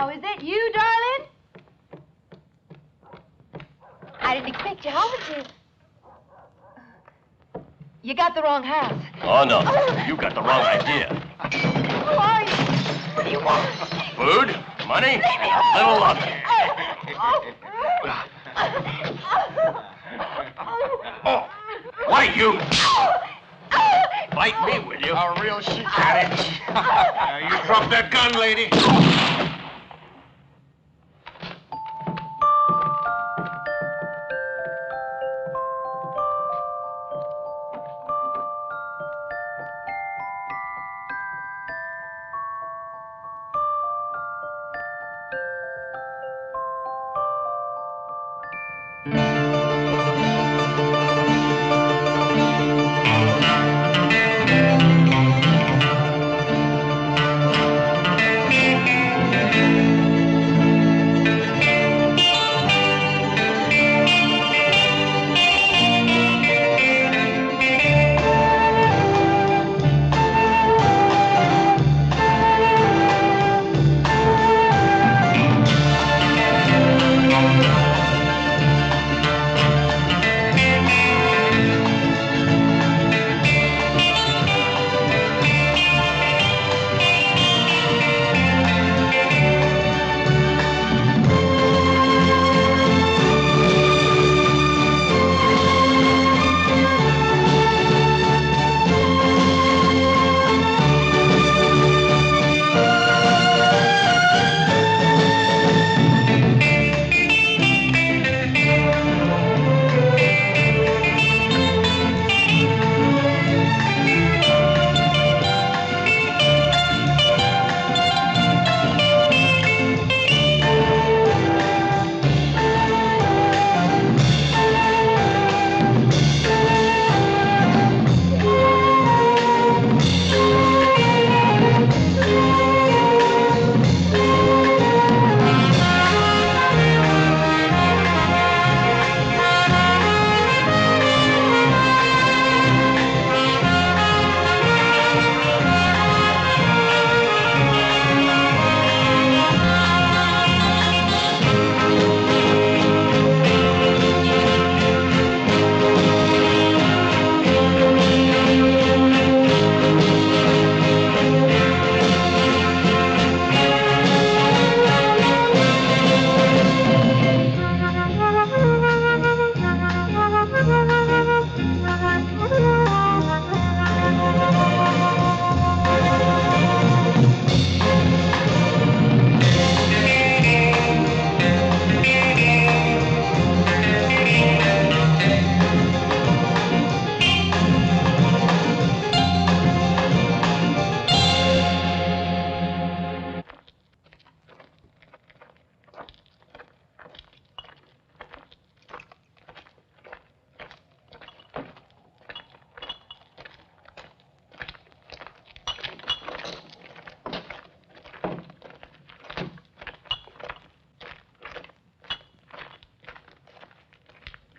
Now, is that you, darling? I didn't expect you home until... You got the wrong house. Oh, no. You got the wrong idea. Who are you? What do you want? Food, money, and a little luck. Oh, why you? Bite me, will you? A real she got it. You drop that gun, lady.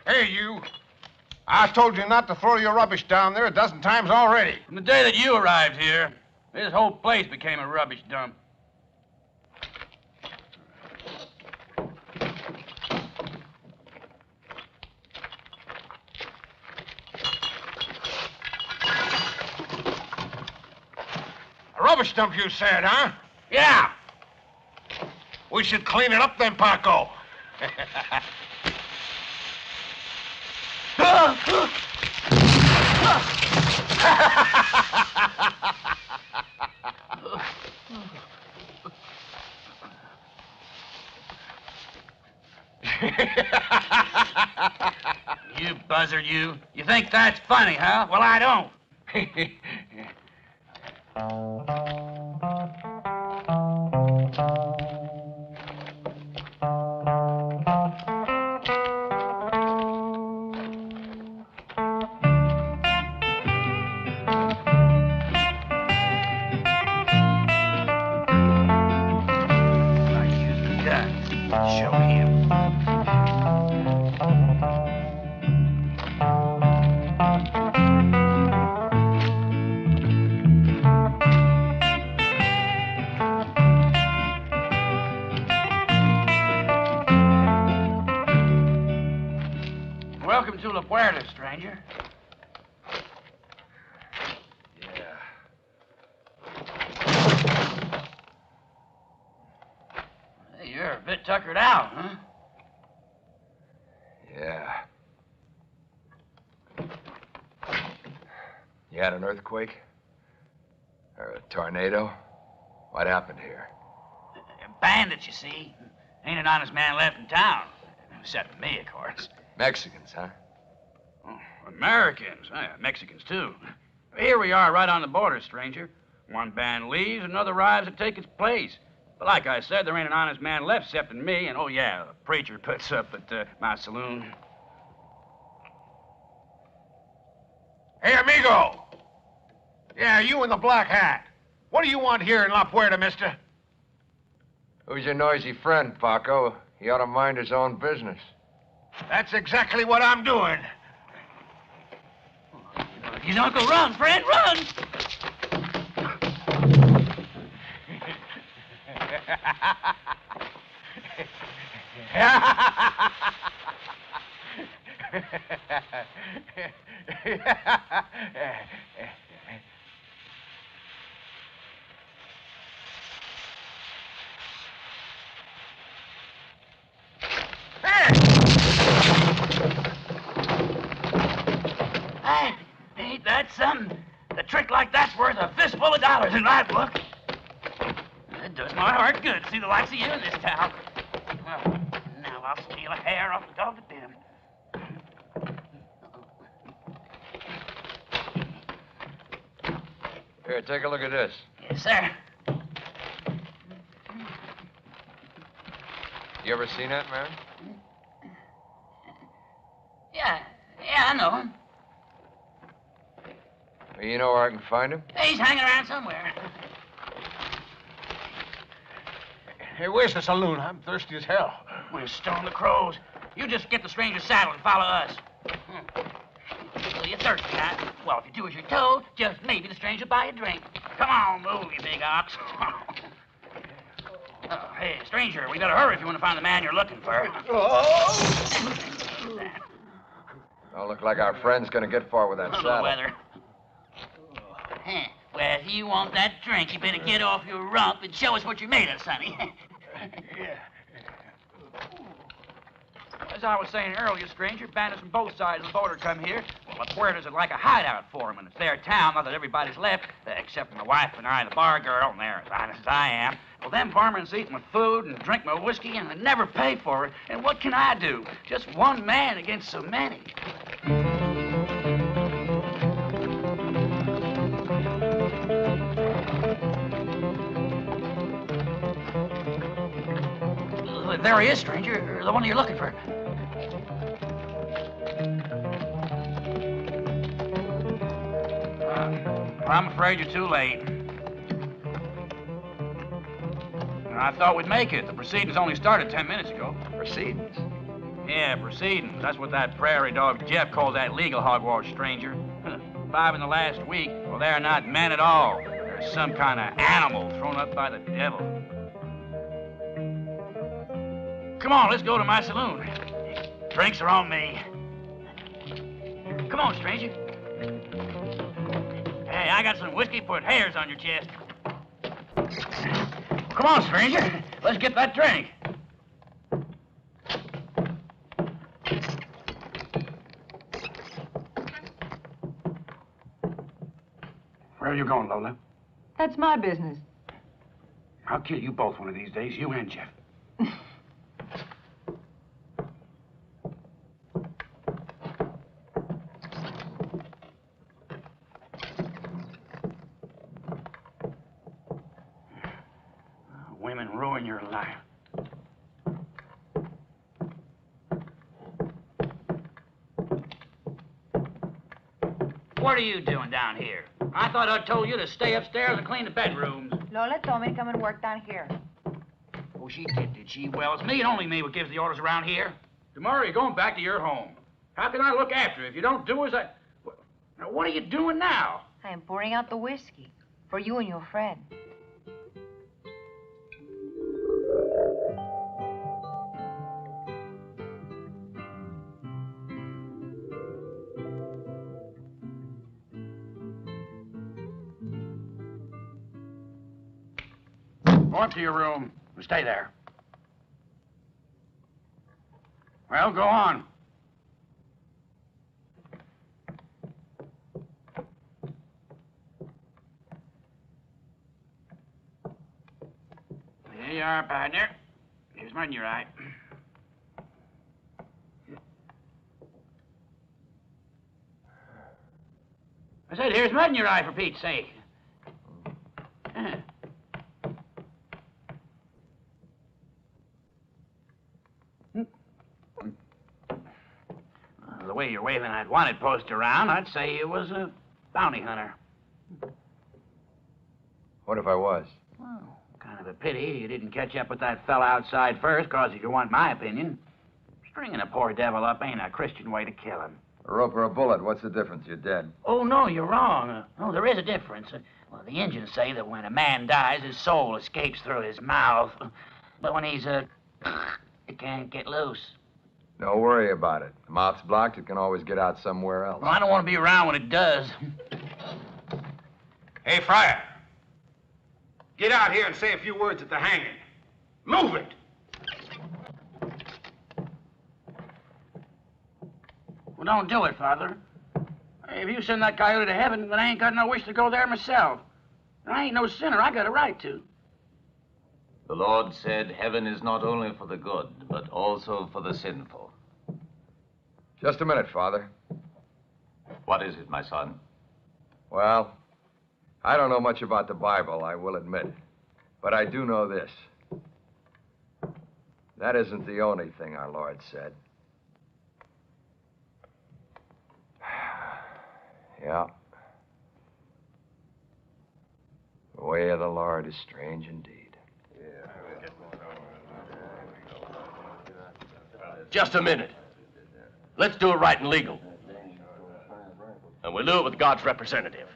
Hey, you. I told you not to throw your rubbish down there a dozen times already. From the day that you arrived here, this whole place became a rubbish dump. A rubbish dump, you said, huh? Yeah. We should clean it up then, Paco. You buzzard, you. You think that's funny, huh? Well, I don't. Show him. La Puerta, stranger. Yeah. Hey, you're a bit tuckered out, huh? Yeah. You had an earthquake? Or a tornado? What happened here? Bandits, you see. Ain't an honest man left in town. Except me, of course. Mexicans, huh? Oh, Americans. Mexicans, too. Here we are, right on the border, stranger. One band leaves, another arrives to take its place. But like I said, there ain't an honest man left except in me, and oh yeah, the preacher puts up at my saloon. Hey, amigo! Yeah, you in the black hat. What do you want here in La Puerta, mister? Who's your noisy friend, Paco? He ought to mind his own business. That's exactly what I'm doing. You don't go run, friend, run! Ain't that something? A trick like that's worth a fistful of dollars in my book. It does my heart good to see the likes of you in this town. Well, now I'll steal a hair off the dog at them. Here, take a look at this. Yes, sir. You ever seen that man? Yeah, I know him. Well, you know where I can find him? He's hanging around somewhere. Hey, where's the saloon? I'm thirsty as hell. We'll stone the crows. You just get the stranger's saddle and follow us. So you're thirsty, huh? Well, if you do as you're told, just maybe the stranger will buy you a drink. Come on, move, you big ox. Oh, hey, stranger, we better hurry if you want to find the man you're looking for. Don't look like our friend's gonna get far with that saddle. Weather. Well, if you want that drink, you better get off your rump and show us what you're made of, sonny. As I was saying earlier, stranger, bandits from both sides of the border come here. Well, La Puerta's like a hideout for them, and it's their town, not that everybody's left, except for my wife and I, the bar girl, and they're as honest as I am. Well, them varmints eat my food and drink my whiskey, and they never pay for it. And what can I do? Just one man against so many. There he is, stranger. The one you're looking for. I'm afraid you're too late. I thought we'd make it. The proceedings only started 10 minutes ago. Proceedings? Yeah, proceedings. That's what that prairie dog Jeff calls that legal hogwash, stranger. 5 in the last week. Well, they're not men at all. They're some kind of animal thrown up by the devil. Come on, let's go to my saloon. Drinks are on me. Come on, stranger. Hey, I got some whiskey to put hairs on your chest. Come on, stranger. Let's get that drink. Where are you going, Lola? That's my business. I'll kill you both one of these days, you and Jeff. Women ruin your life. What are you doing down here? I thought I told you to stay upstairs and clean the bedrooms. Lola told me to come and work down here. Oh, she did she? Well, it's me and only me what gives the orders around here. Tomorrow you're going back to your home. How can I look after you if you don't do as I... Now, what are you doing now? I am pouring out the whiskey for you and your friend. up to your room and stay there. Well, go on. Here you are, partner. Here's mine, you're right. I said, here's mud in your eye, for Pete's sake. The way you're waving that wanted poster around, I'd say you was a bounty hunter. What if I was? Well, kind of a pity you didn't catch up with that fella outside first, 'cause if you want my opinion, stringing a poor devil up ain't a Christian way to kill him. A rope or a bullet, what's the difference? You're dead. Oh, no, you're wrong. Oh, there is a difference. Well, the Indians say that when a man dies, his soul escapes through his mouth. But when he's it can't get loose. Don't worry about it. The mouth's blocked, it can always get out somewhere else. Well, I don't want to be around when it does. Hey, Friar. Get out here and say a few words at the hanging. Move it! Well, don't do it, Father. If you send that coyote to heaven, then I ain't got no wish to go there myself. I ain't no sinner. I got a right to. The Lord said, heaven is not only for the good, but also for the sinful. Just a minute, Father. What is it, my son? Well, I don't know much about the Bible, I will admit. But I do know this. That isn't the only thing our Lord said. Yeah. The way of the Lord is strange indeed. Just a minute. Let's do it right and legal. And we'll do it with God's representative.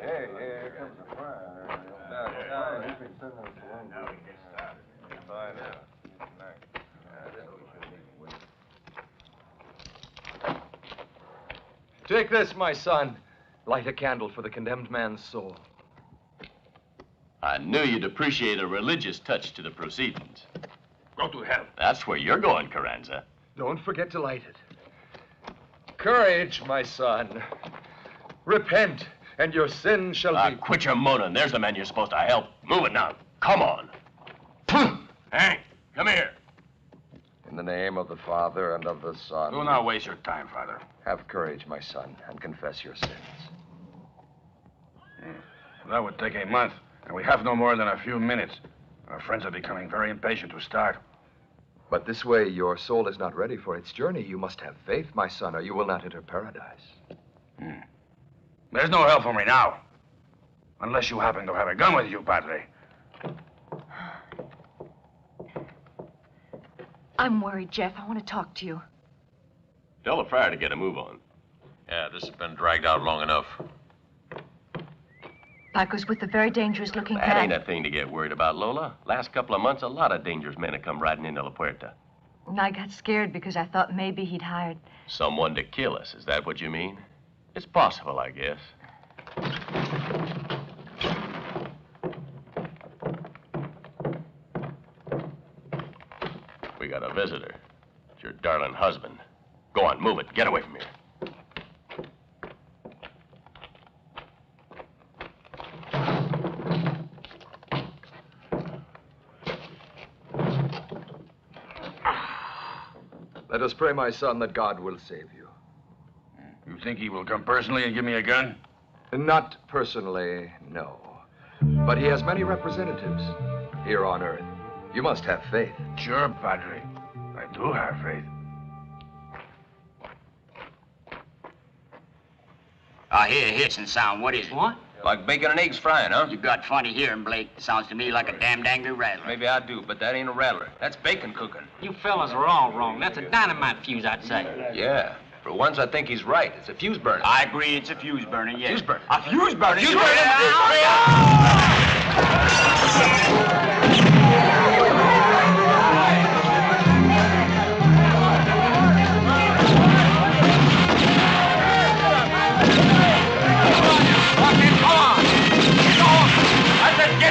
Here comes the fire. Take this, my son. Light a candle for the condemned man's soul. I knew you'd appreciate a religious touch to the proceedings. Go to hell. That's where you're going, Carranza. Don't forget to light it. Courage, my son. Repent, and your sin shall be... Quit your moaning. There's the man you're supposed to help. Move it now. Come on. Hank, come here. In the name of the Father and of the Son... Do not waste your time, Father. Have courage, my son, and confess your sins. That would take a month, and we have no more than a few minutes. Our friends are becoming very impatient to start. But this way, your soul is not ready for its journey. You must have faith, my son, or you will not enter paradise. There's no help for me now. Unless you happen to have a gun with you, Padre. I'm worried, Jeff. I want to talk to you. Tell the friar to get a move on. Yeah, this has been dragged out long enough. Paco's with a very dangerous-looking That man. ain't a thing to get worried about, Lola. Last couple of months, a lot of dangerous men have come riding into La Puerta. And I got scared because I thought maybe he'd hired... Someone to kill us, is that what you mean? It's possible, I guess. We got a visitor. It's your darling husband. Go on, move it. Get away from here. Let us pray, my son, that God will save you. You think he will come personally and give me a gun? Not personally, no. But he has many representatives here on Earth. You must have faith. Sure, Padre. I do have faith. I hear a hissing sound. What is it? What? Like bacon and eggs frying, huh? You got funny hearing, Blake. Sounds to me like a damned angry rattler. Maybe I do, but that ain't a rattler. That's bacon cooking. You fellas are all wrong. That's a dynamite fuse, I'd say. Yeah. For once, I think he's right. It's a fuse burner. I agree it's a fuse burning, yes. Fuse burner. A fuse burning? Fuse burning!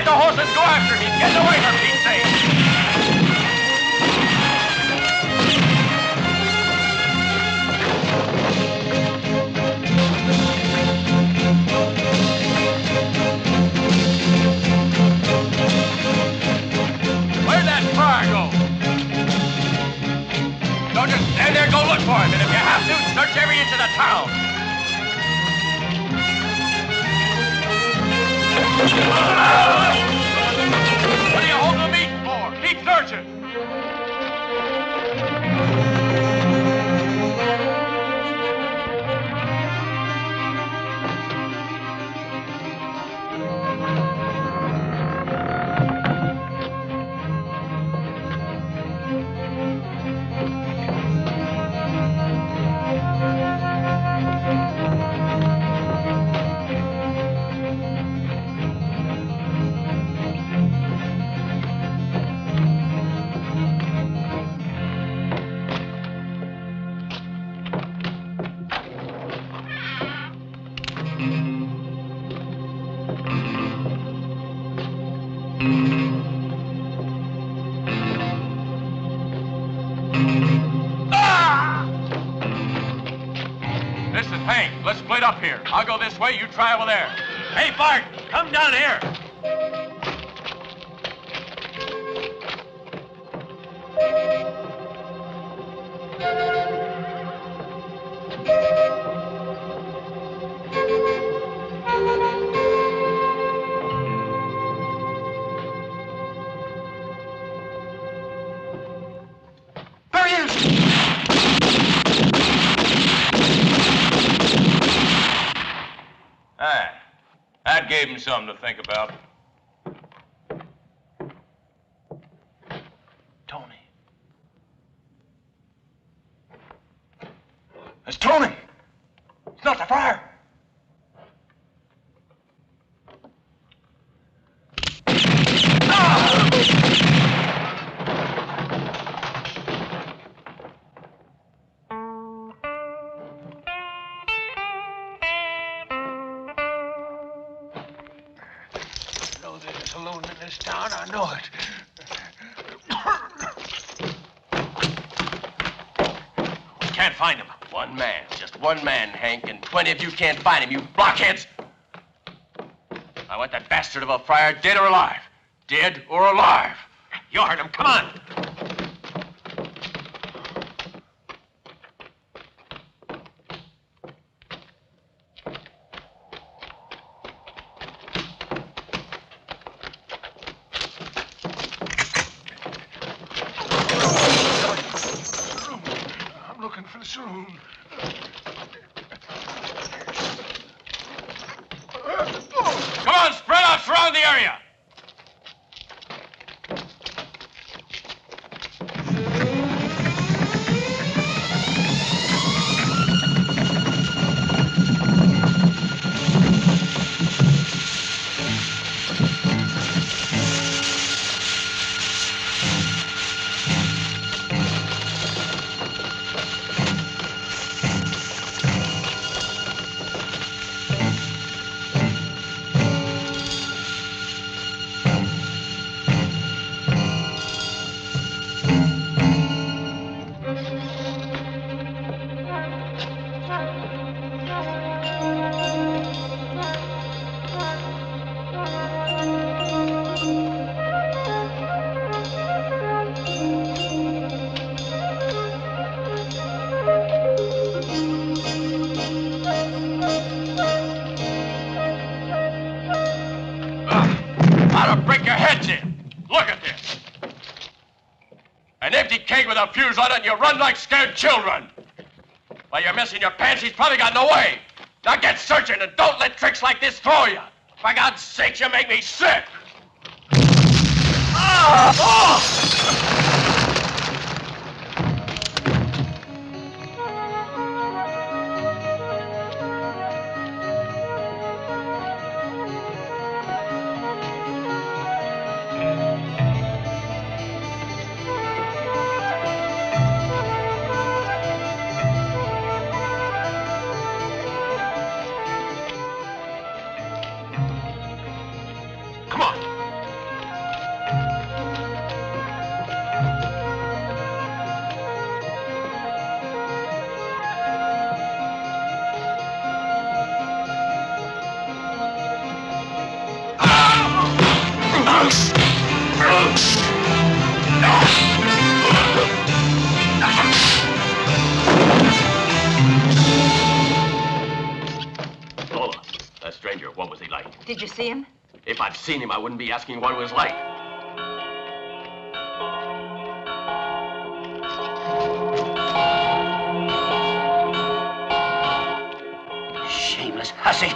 the horses, go after him. He's getting away, for Pete's sake. Where'd that fire go? Don't just stand there, go look for him. And if you have to, search every inch of the town. What are you holding the meat for? Keep searching. This is Hank. Let's split up here. I'll go this way, you try over there. Hey, Bart, come down here. There he is! That gave him something to think about. Tony. It's Tony. It's not the friar. There's a saloon in this town, I know it. We can't find him. One man, just one man, Hank, and 20 of you can't find him, you blockheads. I want that bastard of a friar dead or alive. Dead or alive. You heard him, come on. For the saloon. Come on, spread out, surround the area. An empty keg with a fuse on it, and you run like scared children. While you're messing your pants, he's probably gotten away. Now get searching and don't let tricks like this throw you. For God's sakes, you make me sick. Lola, that stranger, what was he like? Did you see him? If I'd seen him, I wouldn't be asking what he was like. Shameless hussy.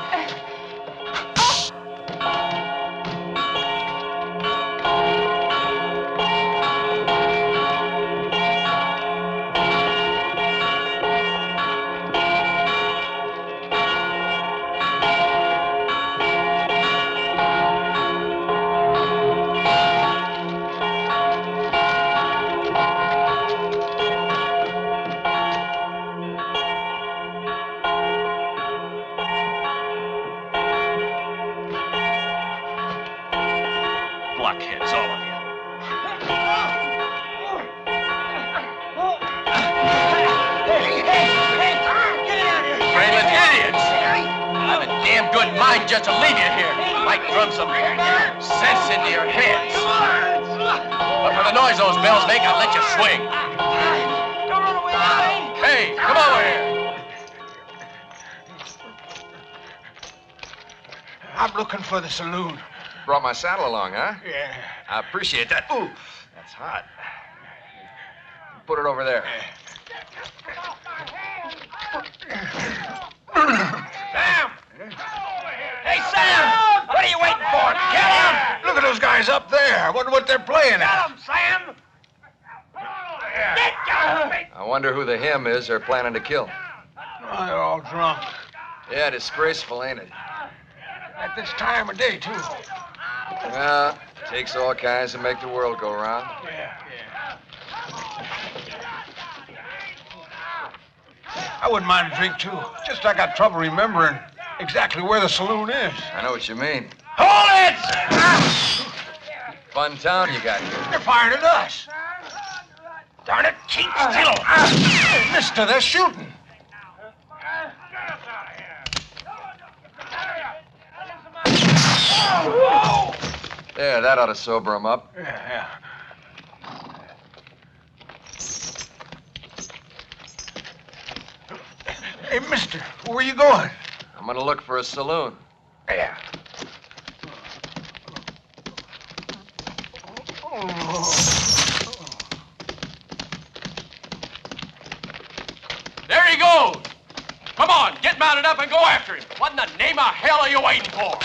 Blockheads, all of you. Brainless idiots! I have a damn good mind just to leave you here. Might drum some sense into your heads. But for the noise those bells make, I'd let you swing. Don't run away, Lane. Hey, come over here. I'm looking for the saloon. Brought my saddle along, huh? Yeah. I appreciate that. Ooh, that's hot. Put it over there. Sam! Hey, Sam! What are you waiting for? Get him! Look at those guys up there. I wonder what they're playing at. Get him, Sam! Get him! I wonder who the him is they're planning to kill. Oh, they're all drunk. Yeah, disgraceful, ain't it? At this time of day, too. Well, takes all kinds to make the world go round. Yeah. I wouldn't mind a drink, too. Just I got trouble remembering exactly where the saloon is. I know what you mean. Hold it! Fun town you got here. They're firing at us. Darn it, keep still. Mister, they're shooting. There, that ought to sober him up. Yeah. Hey, mister, where are you going? I'm gonna look for a saloon. Yeah. There he goes. Come on, get mounted up and go after him. What in the name of hell are you waiting for?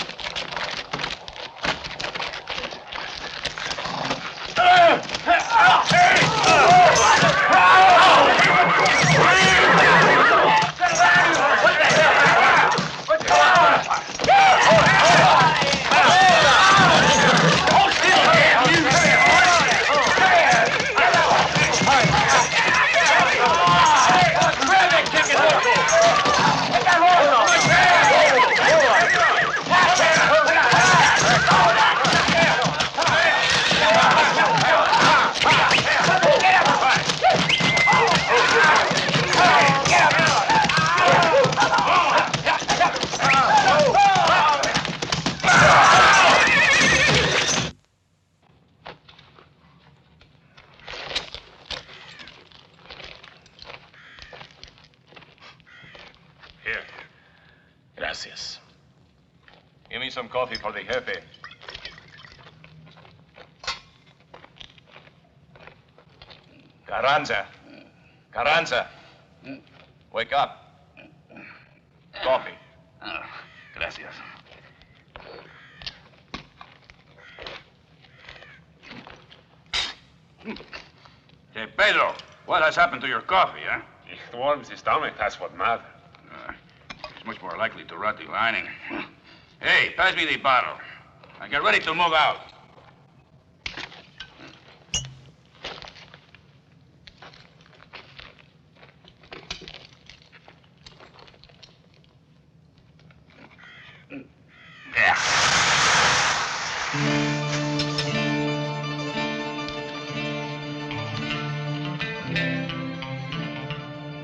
Here. Gracias. Give me some coffee for the jefe. Carranza. Carranza. Wake up. Coffee. Gracias. Hey, Pedro, what has happened to your coffee, huh? It warms the stomach, that's what matters. It's much more likely to rot the lining. Hey, pass me the bottle. And get ready to move out. Yeah.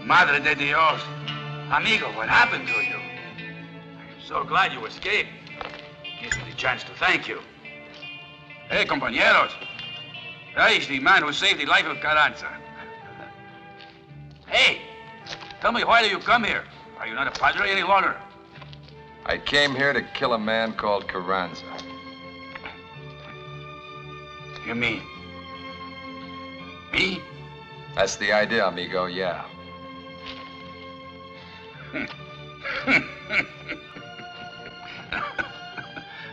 Madre de Dios. Amigo, what happened to you? I'm so glad you escaped. Gives me the chance to thank you. Hey, compañeros. That is the man who saved the life of Carranza. Hey, tell me, why do you come here? Are you not a padre any longer? I came here to kill a man called Carranza. You mean me? That's the idea, amigo, yeah.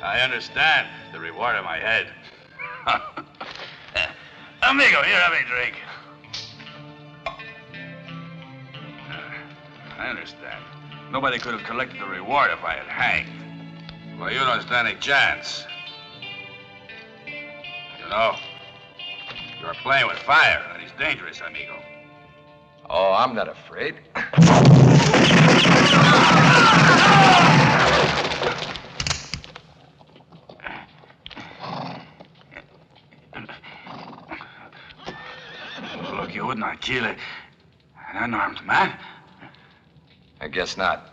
I understand the reward of my head. Amigo, here, have a drink. I understand. Nobody could have collected the reward if I had hanged. Well, you don't stand a chance. You know, you're playing with fire, and it's dangerous, amigo. Oh, I'm not afraid. Look, you would not kill an unarmed man. I guess not.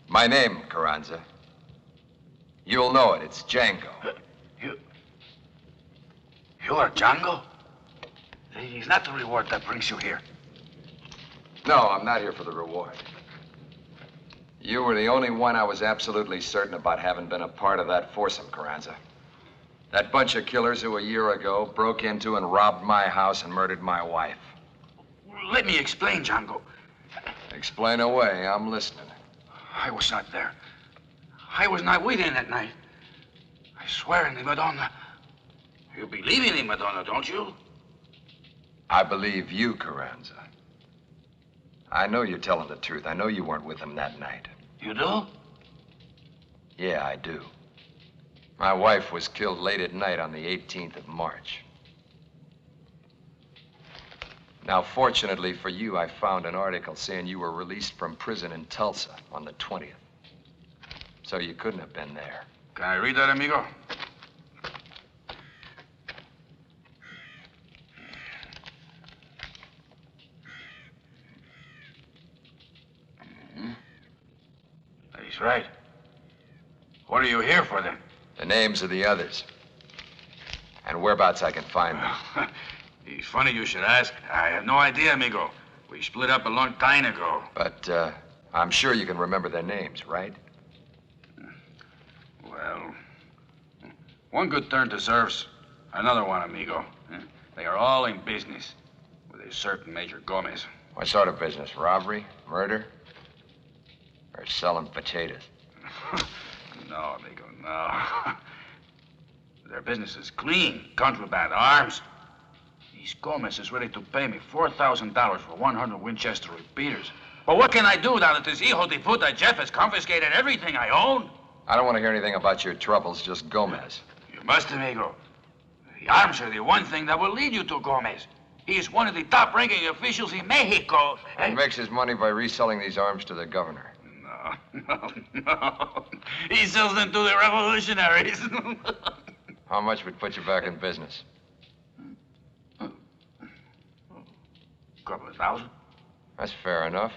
My name, Carranza. You'll know it. It's Django. You are Django? It's not the reward that brings you here. No, I'm not here for the reward. You were the only one I was absolutely certain about having been a part of that foursome, Carranza. That bunch of killers who a year ago broke into and robbed my house and murdered my wife. Let me explain, Django. Explain away. I'm listening. I was not there. I was not with him that night. I swear in the Madonna. You believe in the Madonna, don't you? I believe you, Carranza. I know you're telling the truth. I know you weren't with him that night. You do? Yeah, I do. My wife was killed late at night on the 18th of March. Now, fortunately for you, I found an article saying you were released from prison in Tulsa on the 20th. So you couldn't have been there. Can I read that, amigo? He's right. What are you here for, then? The names of the others. And whereabouts I can find them. It's funny you should ask. I have no idea, amigo. We split up a long time ago. But, I'm sure you can remember their names, right? Well, one good turn deserves another one, amigo. They are all in business with a certain Major Gomez. What sort of business? Robbery? Murder? Or selling potatoes? No, amigo, no. Their business is clean. Contraband arms. These Gomez is ready to pay me $4,000 for 100 Winchester repeaters. But what can I do now that this hijo de puta Jeff has confiscated everything I own? I don't want to hear anything about your troubles, just Gomez. You must, amigo. The arms are the one thing that will lead you to Gomez. He is one of the top-ranking officials in Mexico. He makes his money by reselling these arms to the governor. No. He sells them to the revolutionaries. How much would put you back in business? Couple of thousand. That's fair enough.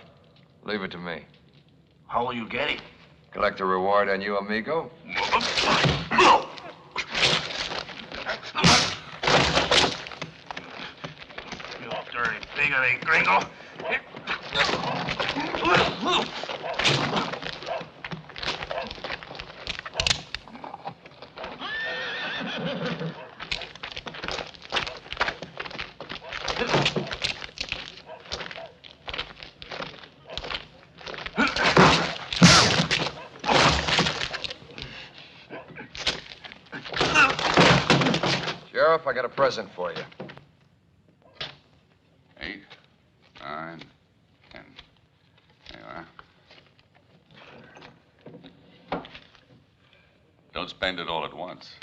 Leave it to me. How will you get it? Collect a reward on you, amigo? You dirty pig of a Gringo. Sheriff, I got a present for you. 8, 9, 10. There you are. Don't spend it all at once.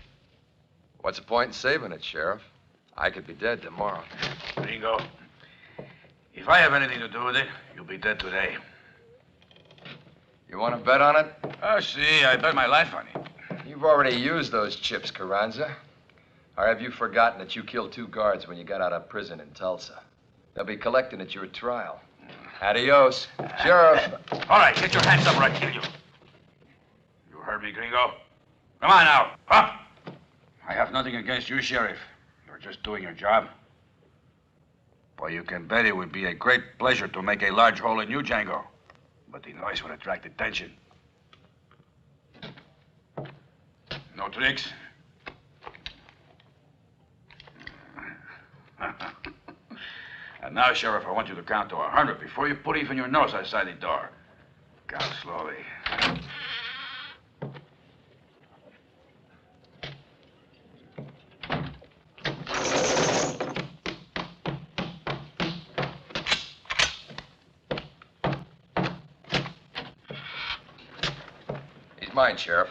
What's the point in saving it, Sheriff? I could be dead tomorrow. Gringo, if I have anything to do with it, you'll be dead today. You want to bet on it? Oh, see, I bet my life on it. You've already used those chips, Carranza. Or have you forgotten that you killed 2 guards when you got out of prison in Tulsa? They'll be collecting at your trial. Adios. Sheriff. All right, get your hands up or I kill you. You heard me, Gringo? Come on now, up! I have nothing against you, Sheriff. You're just doing your job. Boy, you can bet it would be a great pleasure to make a large hole in you, Django. But the noise would attract attention. No tricks? And now, Sheriff, I want you to count to 100 before you put even your nose outside the door. Count slowly. He's mine, Sheriff.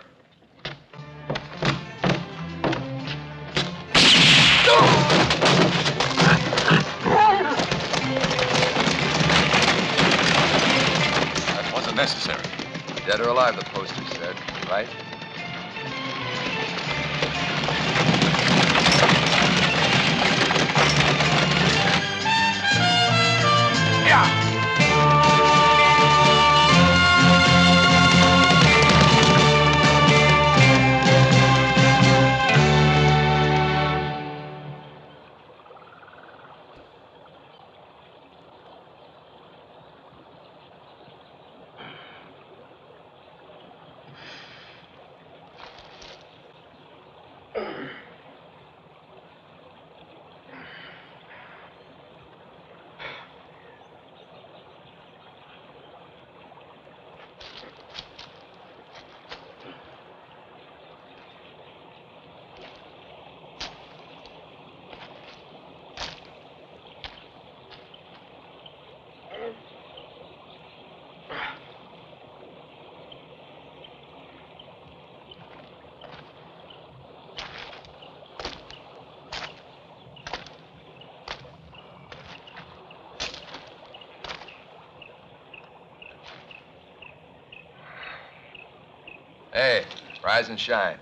That wasn't necessary. Dead or alive, the poster said, right? Hey, rise and shine.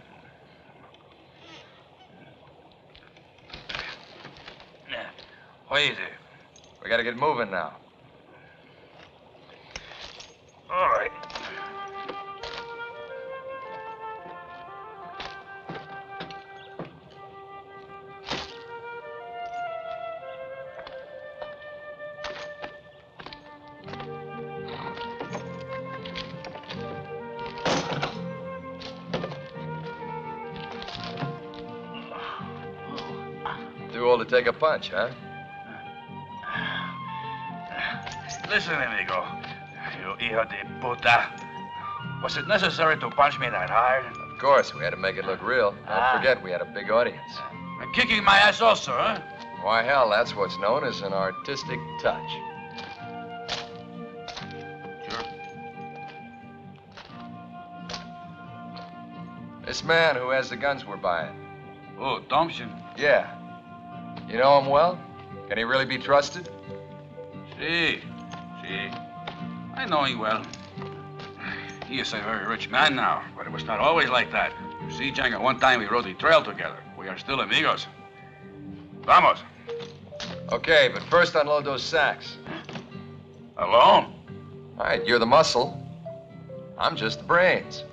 What is it? We gotta get moving now. All right. Too old to take a punch, huh? Listen, amigo. You hijo de puta. Was it necessary to punch me that hard? Of course, we had to make it look real. Don't forget, we had a big audience. And kicking my ass also, huh? Why, hell, that's what's known as an artistic touch. Sure. This man who has the guns we're buying. Oh, Thompson. Yeah. You know him well? Can he really be trusted? See. I know him well. He is a very rich man now, but it was not always like that. You see, Django, one time we rode the trail together. We are still amigos. Vamos. Okay, but first unload those sacks. Alone? All right, you're the muscle. I'm just the brains.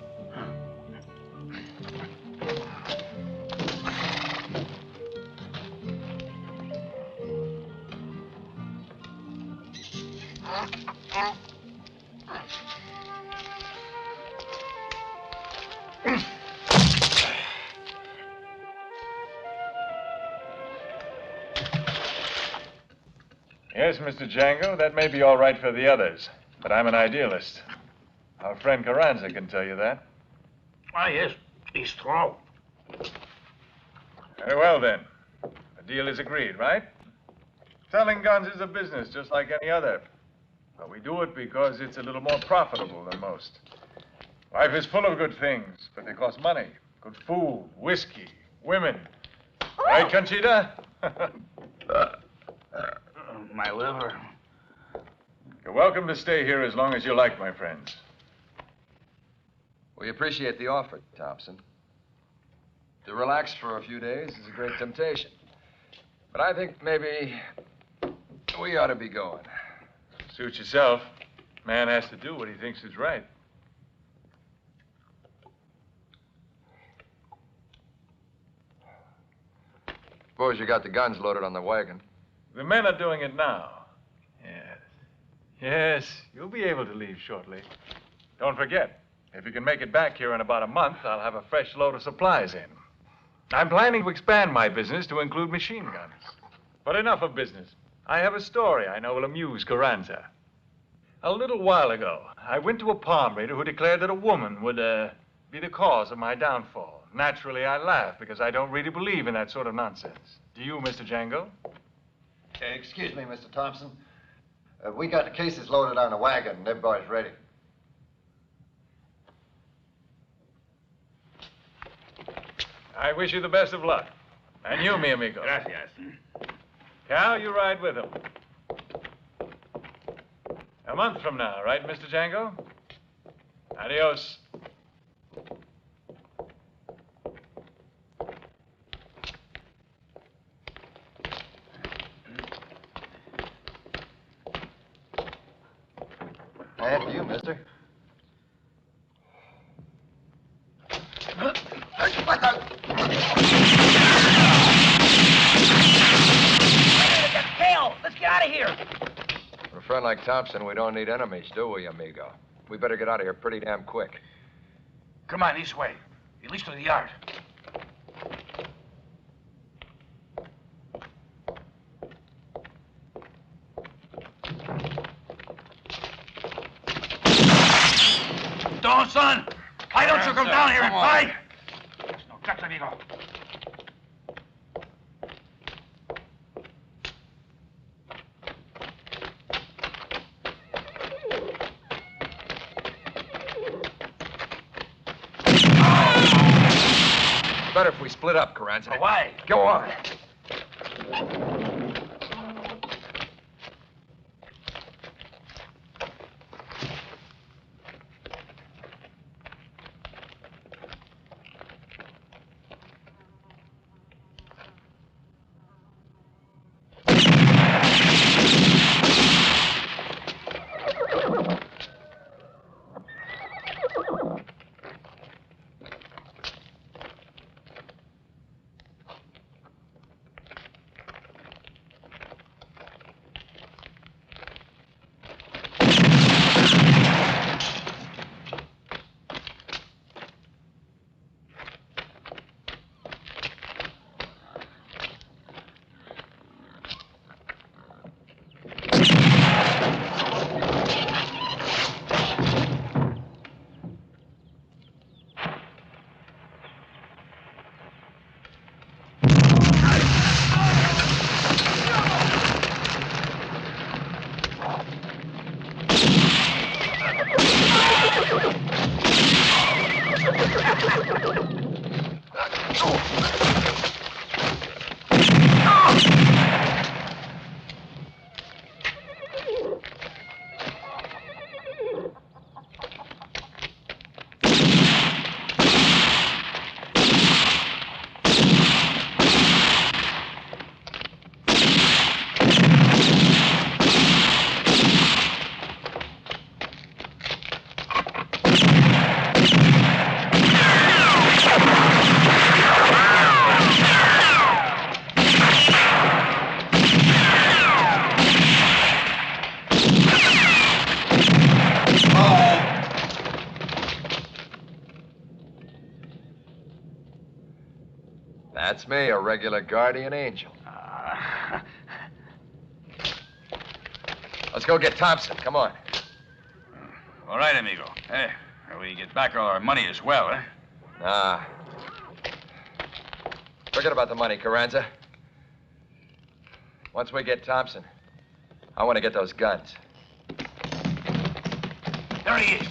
Yes, Mr. Django, that may be all right for the others, but I'm an idealist. Our friend Carranza can tell you that. Why, yes, he's strong. Very well, then. A deal is agreed, right? Selling guns is a business just like any other. But we do it because it's a little more profitable than most. Life is full of good things, but they cost money. Good food, whiskey, women. Right, Conchita? My liver. You're welcome to stay here as long as you like, my friends. We appreciate the offer, Thompson. To relax for a few days is a great temptation. But I think maybe we ought to be going. Suit yourself. Man has to do what he thinks is right. suppose you got the guns loaded on the wagon. The men are doing it now. Yes. Yes, you'll be able to leave shortly. Don't forget, if you can make it back here in about a month, I'll have a fresh load of supplies in. I'm planning to expand my business to include machine guns. But enough of business. I have a story I know will amuse Carranza. A little while ago, I went to a palm reader who declared that a woman would, be the cause of my downfall. Naturally, I laughed because I don't really believe in that sort of nonsense. Do you, Mr. Django? Excuse me, Mr. Thompson. We got the cases loaded on the wagon and everybody's ready. I wish you the best of luck. And you, mi amigo. Gracias. Cal, you ride with him. A month from now, right, Mr. Django? Adios. After you, mister. What the? Hell, let's get out of here. For a friend like Thompson, we don't need enemies, do we, amigo? We better get out of here pretty damn quick. Come on, this way. At least to the yard. Don't, son. Why don't you come down here and fight? There's no guts, amigo. Better if we split up, Carranza. Why? Go on. That's me, a regular guardian angel. Let's go get Thompson. Come on. All right, amigo. Hey, we get back all our money as well, eh? Nah. Forget about the money, Carranza. Once we get Thompson, I want to get those guns. There he is.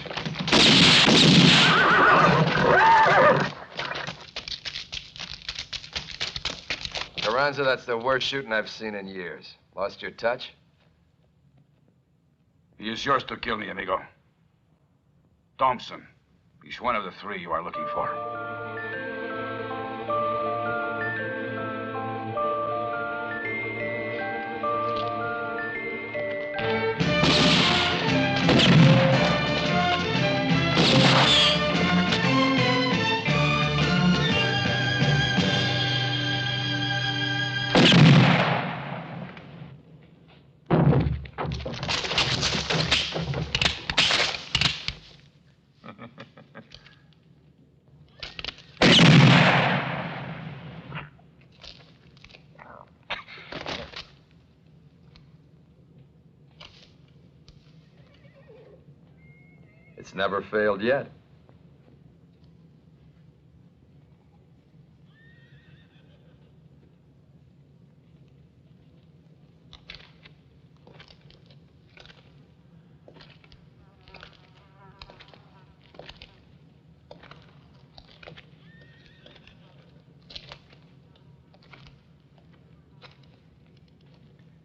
Carranza, that's the worst shooting I've seen in years. Lost your touch? He is yours to kill me, amigo. Thompson. He's one of the three you are looking for. It's never failed yet.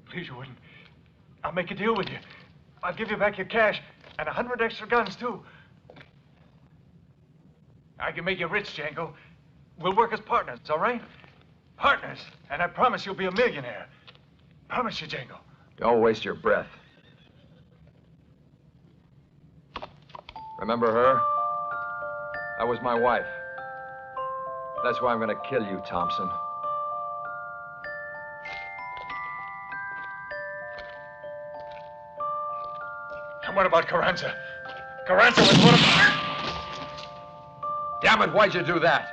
Please, you wouldn't. I'll make a deal with you. I'll give you back your cash and 100 extra guns, too. I can make you rich, Django. We'll work as partners, all right? Partners. And I promise you'll be a millionaire. Promise you, Django. Don't waste your breath. Remember her? That was my wife. That's why I'm gonna kill you, Thompson. And what about Carranza? Carranza was one of... Damn it, why'd you do that?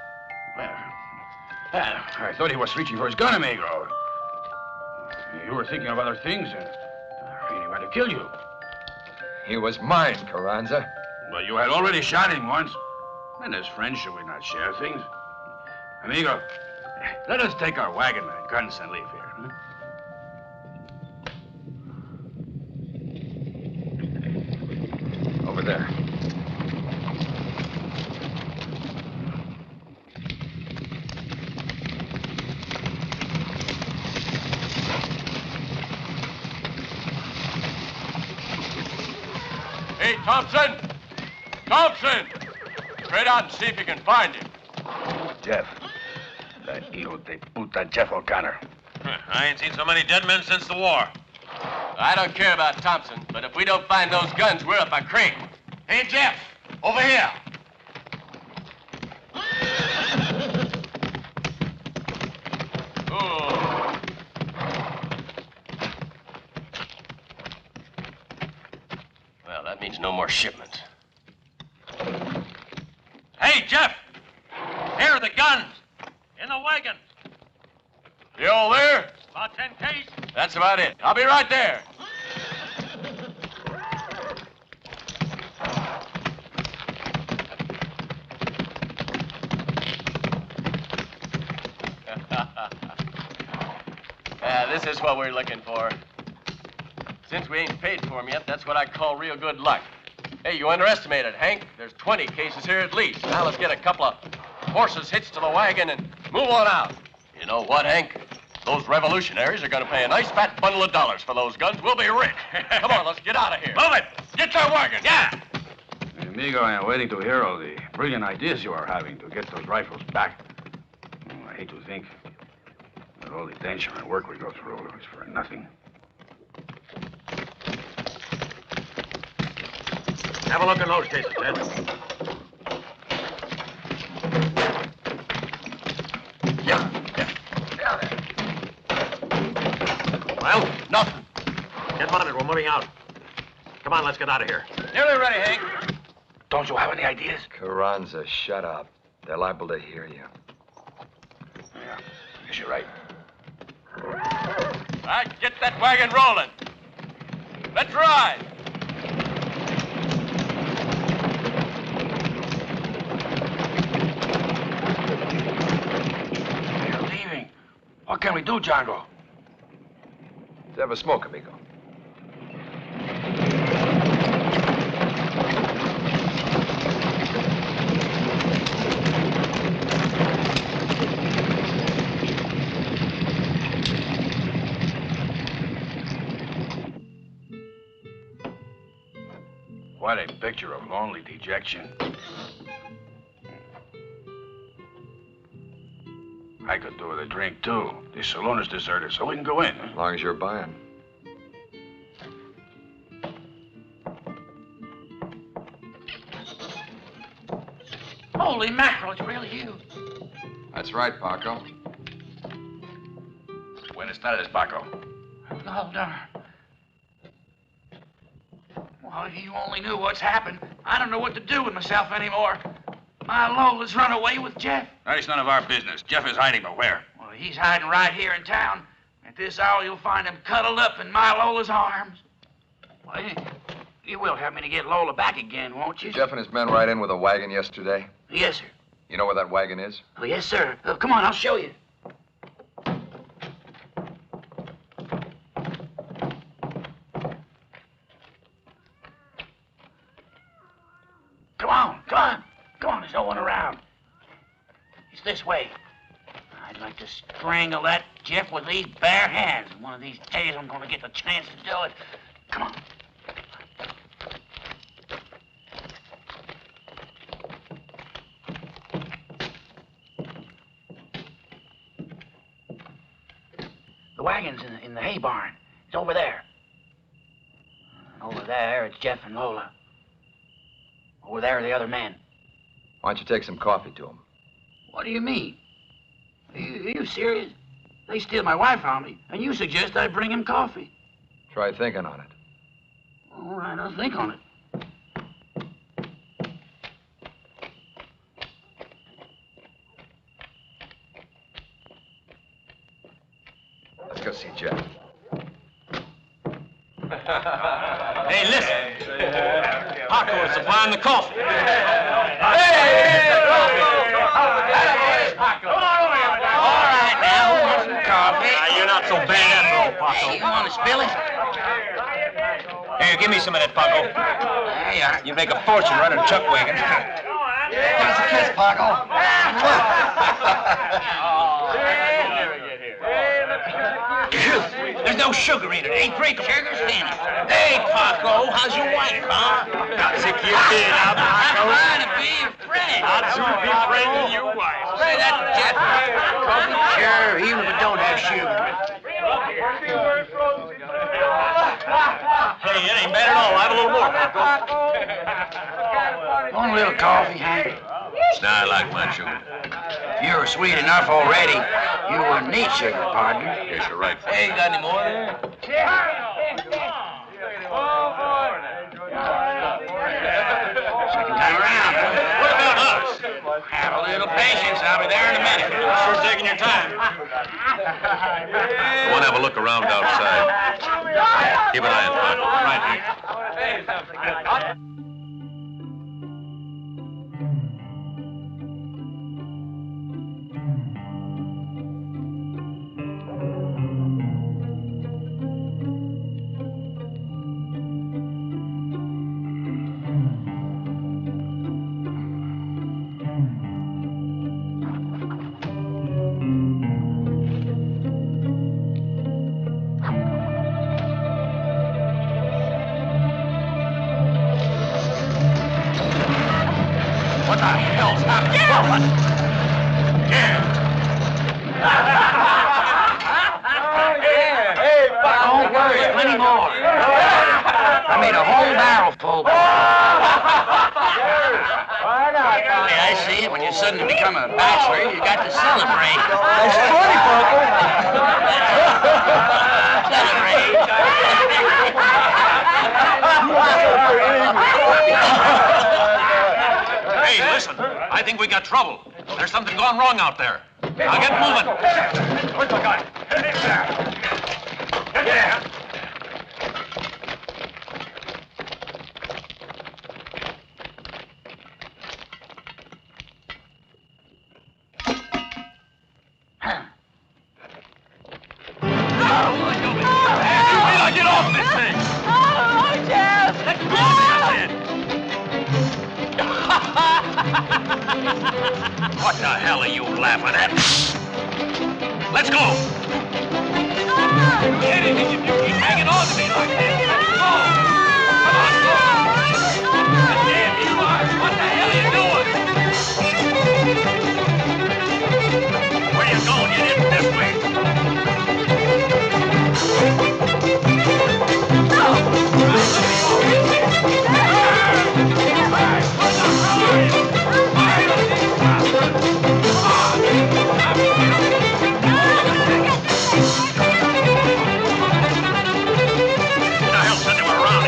I thought he was reaching for his gun, amigo. You were thinking of other things, and I really wanted to kill you. He was mine, Carranza. Well, you had already shot him once. And as friends, should we not share things? Amigo, let us take our wagon and guns and leave here. Huh? Over there. Hey, Thompson! Thompson! Straight out and see if you can find him. Jeff. That hijo de puta Jeff O'Connor. I ain't seen so many dead men since the war. I don't care about Thompson, but if we don't find those guns, we're up a creek. Hey, Jeff, over here. Oh. Well, that means no more shipments. Hey, Jeff! Here are the guns. In the wagon. You all there? About 10 case. That's about it. I'll be right there. This is what we're looking for. Since we ain't paid for them yet, that's what I call real good luck. Hey, you underestimated, Hank. There's 20 cases here at least. Now let's get a couple of horses hitched to the wagon and move on out. You know what, Hank? Those revolutionaries are going to pay a nice fat bundle of dollars for those guns. We'll be rich. Come on, let's get out of here. Move it! Get that wagon! Yeah! Amigo, I am waiting to hear all the brilliant ideas you are having to get those rifles back. I hate to think that all the tension and work we go through is for nothing. Have a look in those cases, Ted. Yeah. Well, nothing. Get mounted. We're moving out. Come on, let's get out of here. Nearly ready, Hank. Don't you have any ideas? Carranza, shut up. They're liable to hear you. Yeah, I guess you're right. All right, get that wagon rolling. Let's ride. They're leaving. What can we do, Django? Let's have a smoke, amigo. What a picture of lonely dejection. I could do with a drink, too. The saloon is deserted, so we can go in. As long as you're buying. Holy mackerel, it's really you. That's right, Paco. Buenas tardes, Paco. Oh, darn. Well, if you only knew what's happened, I don't know what to do with myself anymore. My Lola's run away with Jeff. That is none of our business. Jeff is hiding, but where? Well, he's hiding right here in town. At this hour, you'll find him cuddled up in my Lola's arms. Why, You will help me to get Lola back again, won't you? Did Jeff and his men ride in with a wagon yesterday? Yes, sir. You know where that wagon is? Oh, yes, sir. Come on, I'll show you. Come on, come on. Come on, there's no one around. It's this way. I'd like to strangle that Jeff with these bare hands. One of these days I'm going to get the chance to do it. Come on. The wagon's in the hay barn. It's over there. Over there, it's Jeff and Lola. Over there are the other men. Why don't you take some coffee to them? What do you mean? Are you serious? They steal my wife from me, and you suggest I bring him coffee. Try thinking on it. All right, I'll think on it. Let's go see Jeff. Hey, listen. Paco is supplying the coffee. All right, now, who wants some coffee? You're not so bad after all, Paco. Hey, you want to spill it? Here, give me some of that, Paco. There you are. You make a fortune running chuck wagons. Give us a kiss, Paco. There's no sugar in it. Ain't drinkable. Sugar's in it. Hey, Paco, how's your wife, huh? Got sick of your kid, huh, Paco? I'm trying to be your friend. I'd soon be friends with your wife. Say that, Jeff. Sure, even if it don't have sugar. Hey, it ain't bad at all. Have a little more, Paco. Want a little coffee, Hank? Now I like my sugar. You're sweet enough already. You wouldn't need sugar, partner. Yes, you're right. Hey, got any more there? Second time around. What about us? Have a little patience. I'll be there in a minute. Sure taking your time. I want to have a look around outside. Keep an eye on Paco. Right, Hank. What the hell's happening? Don't worry, plenty more. I made a whole barrel full. Hey, I see it. When you suddenly become a bachelor, you got to celebrate. That's funny, Paco. Hey, listen. I think we got trouble. There's something gone wrong out there. Now get moving. Where's the guy? Yeah. Get off this thing! Oh, Jeff! Let go of this What the hell are you laughing at? Let's go. Anything if you keep hanging on to me like this. Let's go! Come on, go! Damn you are! What the hell are you doing? Where you going? You didn't this way. Who the hell said they were around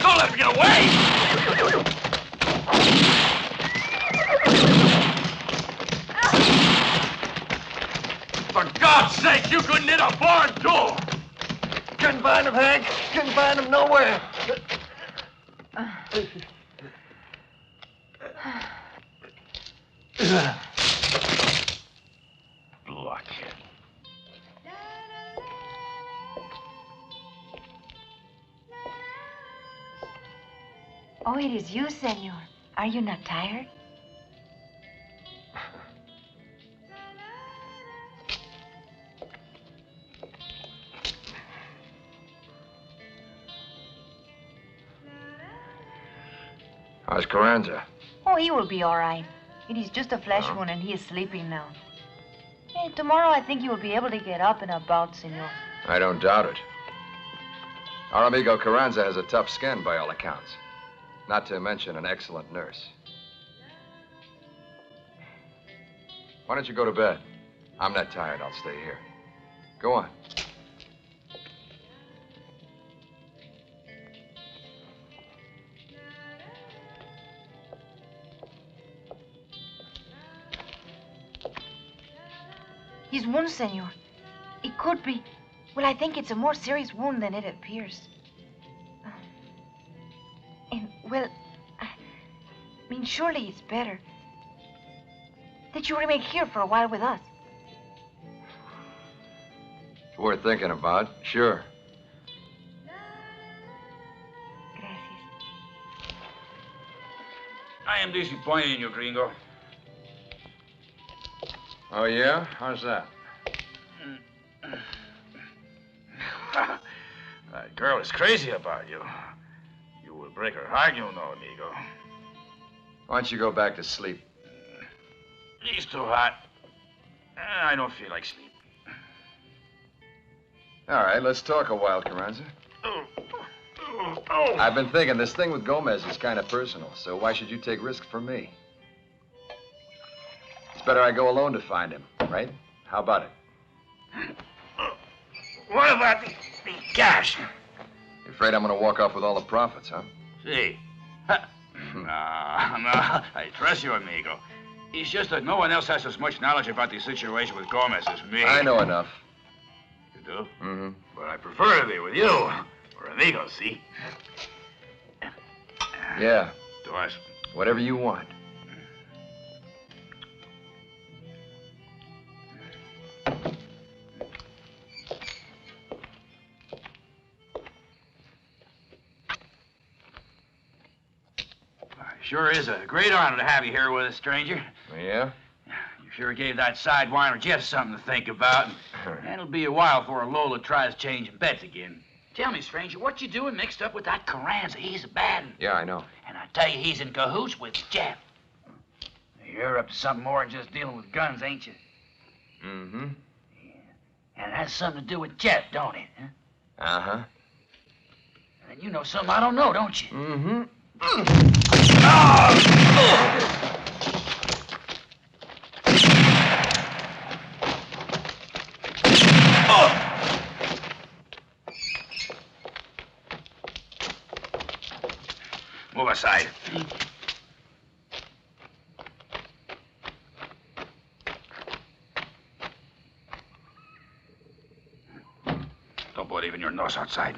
Don't let him get away! For God's sake, you couldn't hit a barn door! Couldn't find him, Hank. Couldn't find him nowhere. Blockhead. Oh, it is you, senor. Are you not tired? How's Carranza? Oh, he will be all right. It is just a flesh wound and he is sleeping now. Hey, tomorrow I think he will be able to get up and about, senor. I don't doubt it. Our amigo Carranza has a tough skin by all accounts. Not to mention an excellent nurse. Why don't you go to bed? I'm not tired. I'll stay here. Go on. His wound, senor. It could be... Well, I think it's a more serious wound than it appears. And, well, I mean, surely it's better that you remain here for a while with us. It's worth thinking about. Sure. Gracias. I am disappointed in you, Gringo. Oh, yeah? How's that? That girl is crazy about you. You will break her heart, you know, amigo. Why don't you go back to sleep? He's too hot. I don't feel like sleep. All right, let's talk a while, Carranza. Oh. I've been thinking this thing with Gomez is kind of personal, so why should you take risks for me? It's better I go alone to find him, right? How about it? What about the cash? You afraid I'm gonna walk off with all the profits, huh? See. No, I trust you, amigo. It's just that no one else has as much knowledge about the situation with Gomez as me. I know enough. You do? Mm-hmm. But I prefer to be with you. We're amigos, see? Yeah. To us. Whatever you want. Sure is a great honor to have you here with us, stranger. Yeah? You sure gave that sidewinder Jeff something to think about. And it'll be a while before Lola tries changing bets again. Tell me, stranger, what you doing mixed up with that Carranza? He's a bad one. Yeah, I know. And I tell you, he's in cahoots with Jeff. You're up to something more than just dealing with guns, ain't you? Mm-hmm. Yeah. And it has something to do with Jeff, don't it? Huh? Uh-huh. And you know something I don't know, don't you? Mm-hmm. Move aside. Don't put even your nose outside.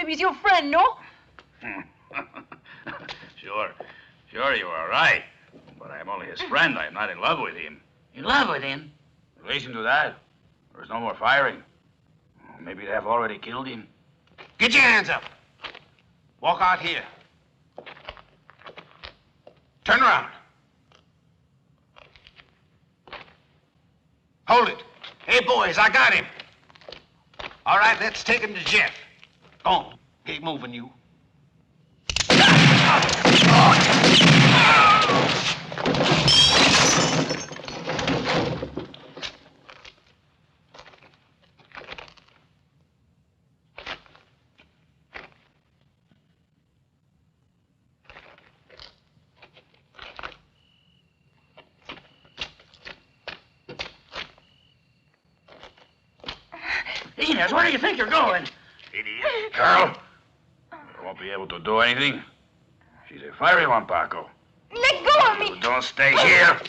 He's your friend, no? Sure, you are right. But I'm only his friend. I'm not in love with him. In love with him? In relation to that, there's no more firing. Maybe they have already killed him. Get your hands up. Walk out here. Turn around. Hold it. Hey, boys, I got him. All right, let's take him to Jeff. Go on. Keep moving, you. Inez, where do you think you're going? Idiot girl. I won't be able to do anything. She's a fiery one, Paco. Let go of me. You don't stay here.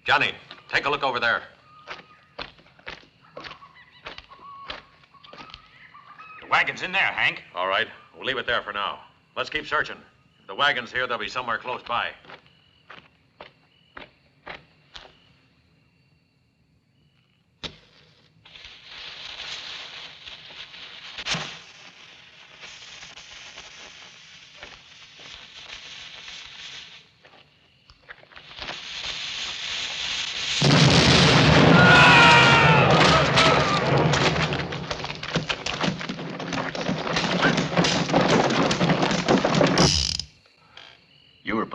Johnny, take a look over there. The wagon's in there, Hank. All right, we'll leave it there for now. Let's keep searching. If the wagon's here, they'll be somewhere close by.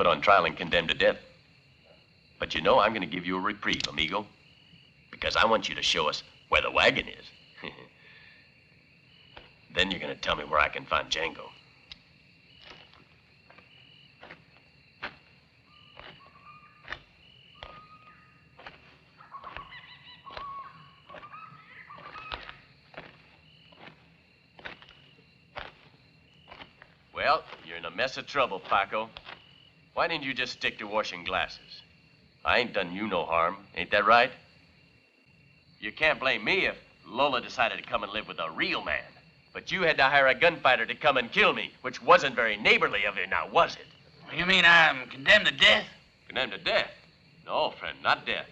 On trial and condemned to death. But you know I'm going to give you a reprieve, amigo. Because I want you to show us where the wagon is. Then you're going to tell me where I can find Django. Well, you're in a mess of trouble, Paco. Why didn't you just stick to washing glasses? I ain't done you no harm, ain't that right? You can't blame me if Lola decided to come and live with a real man. But you had to hire a gunfighter to come and kill me, which wasn't very neighborly of you, now was it? You mean I'm condemned to death? Condemned to death? No, friend, not death.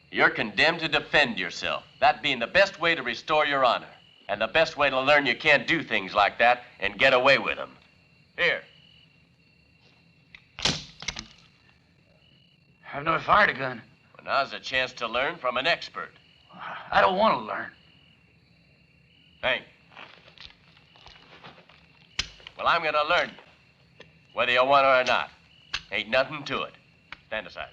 You're condemned to defend yourself, that being the best way to restore your honor, and the best way to learn you can't do things like that and get away with them. Here. I've never fired a gun. Well, now's a chance to learn from an expert. I don't want to learn. Hank. Well, I'm going to learn you, whether you want to or not. Ain't nothing to it. Stand aside.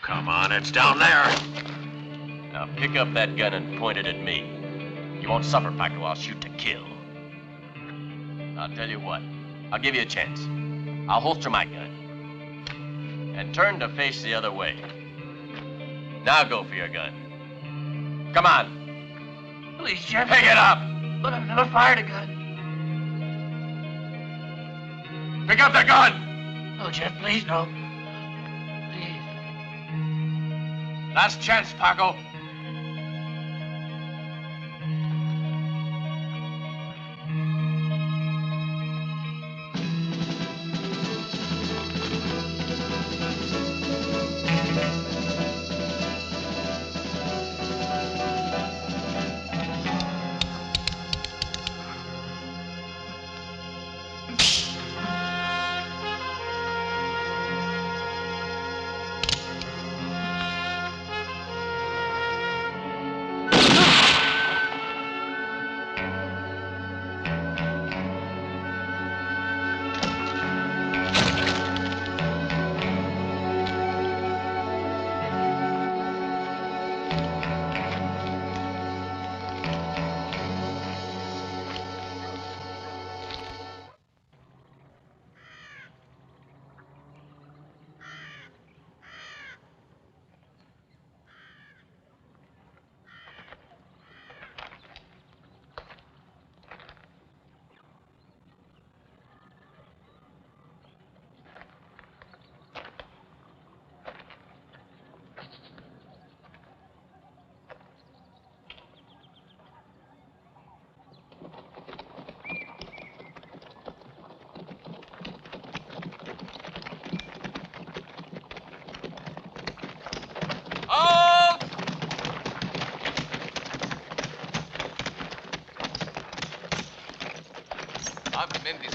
Come on, it's down there. Now pick up that gun and point it at me. You won't suffer, Paco. I'll shoot to kill. I'll tell you what. I'll give you a chance. I'll holster my gun. And turn to face the other way. Now go for your gun. Come on. Please, Jeff. Pick it up. Look, I've never fired a gun. Pick up the gun. No, Jeff, please, no. Last chance, Paco.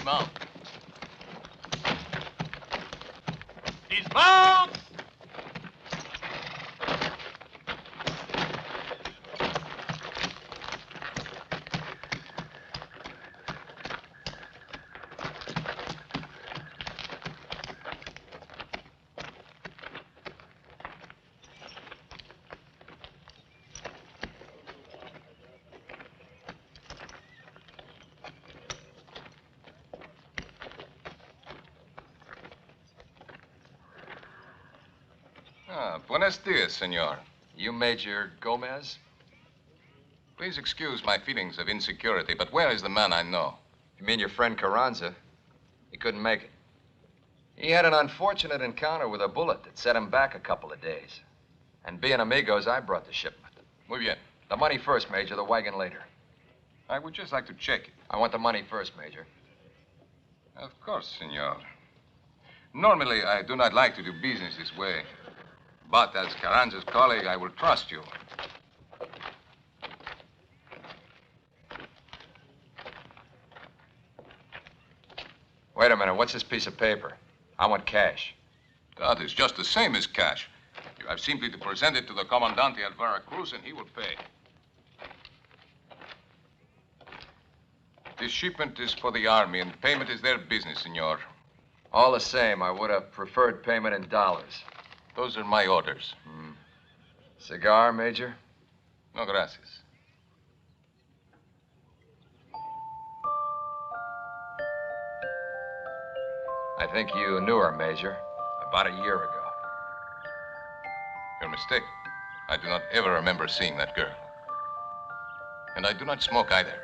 Dismount. Dismount! Buenos dias, senor. You Major Gomez? Please excuse my feelings of insecurity, but where is the man I know? You mean your friend Carranza? He couldn't make it. He had an unfortunate encounter with a bullet that set him back a couple of days. And being amigos, I brought the shipment. Muy bien. The money first, Major, the wagon later. I would just like to check it. I want the money first, Major. Of course, senor. Normally, I do not like to do business this way. But as Carranza's colleague, I will trust you. Wait a minute. What's this piece of paper? I want cash. That is just the same as cash. You have simply to present it to the Comandante at Veracruz, and he will pay. This shipment is for the Army, and payment is their business, senor. All the same, I would have preferred payment in dollars. Those are my orders. Cigar, Major? No, gracias. I think you knew her, Major, about a year ago. You're mistaken. I do not ever remember seeing that girl. And I do not smoke either.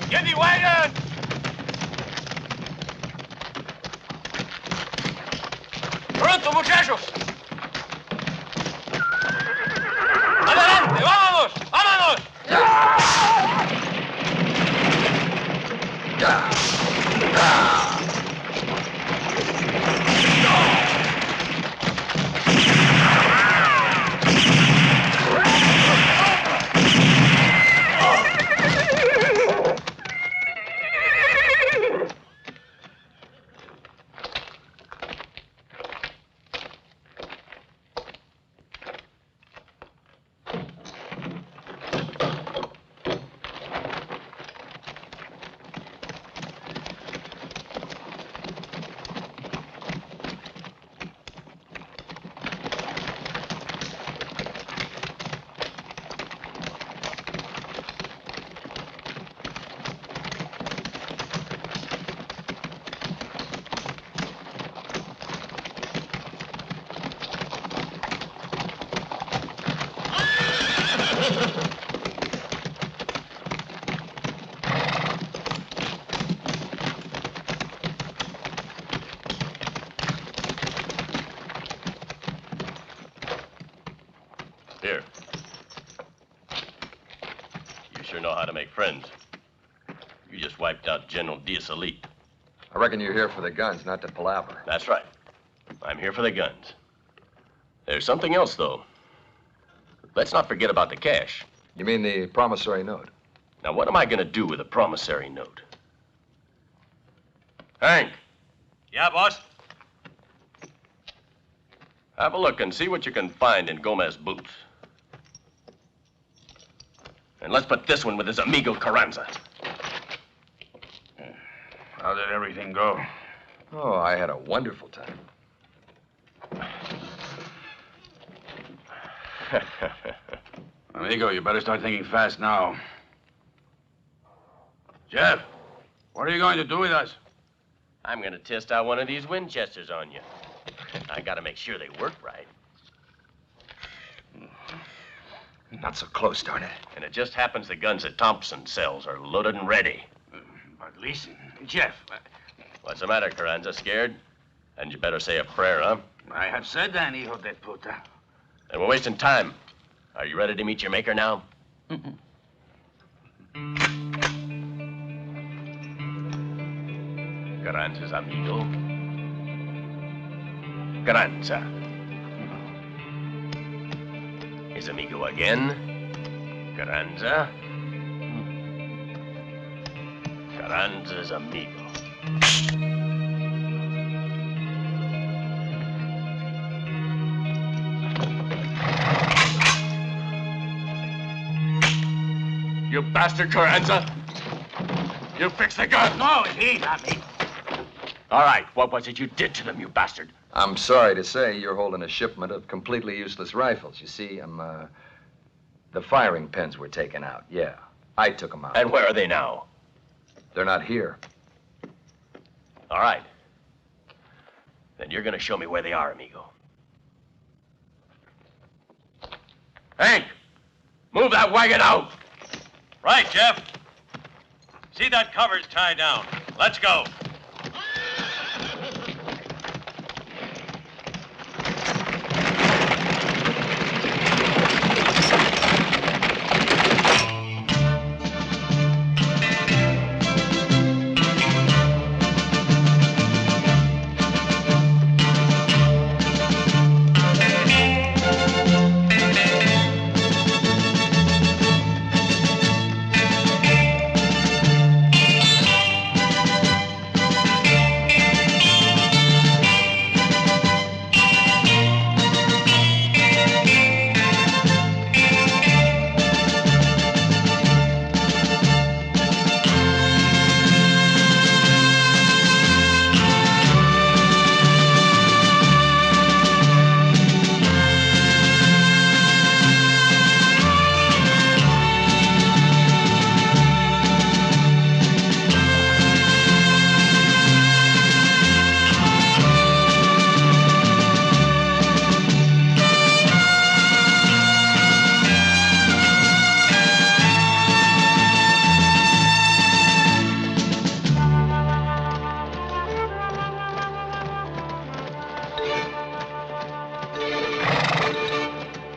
Get the wagon! ¡Pronto, muchachos! ¡Adelante! ¡Vámonos! ¡Vámonos! know how to make friends. You just wiped out General Diaz Elite. I reckon you're here for the guns, not to palaver. That's right. I'm here for the guns. There's something else, though. Let's not forget about the cash. You mean the promissory note? Now, what am I going to do with a promissory note? Hank. Yeah, boss? Have a look and see what you can find in Gomez's boots. And let's put this one with his amigo Carranza. How did everything go? Oh, I had a wonderful time. Amigo, you better start thinking fast now. Jeff, what are you going to do with us? I'm going to test out one of these Winchesters on you. I got to make sure they work right. Not so close, darn it. And it just happens the guns that Thompson sells are loaded and ready. But listen, Jeff. What's the matter, Carranza? Scared? And you better say a prayer, huh? I have said that, hijo de puta. And we're wasting time. Are you ready to meet your maker now? Carranza's amigo. Carranza. His amigo again. Carranza. Carranza's amigo. You bastard, Carranza! You fixed the gun! No, it's he, not me. All right, what was it you did to them, you bastard? I'm sorry to say you're holding a shipment of completely useless rifles. You see, the firing pins were taken out, yeah. I took them out. And where are they now? They're not here. All right. Then you're gonna show me where they are, amigo. Hank! Move that wagon out! Right, Jeff. See that cover's tied down. Let's go.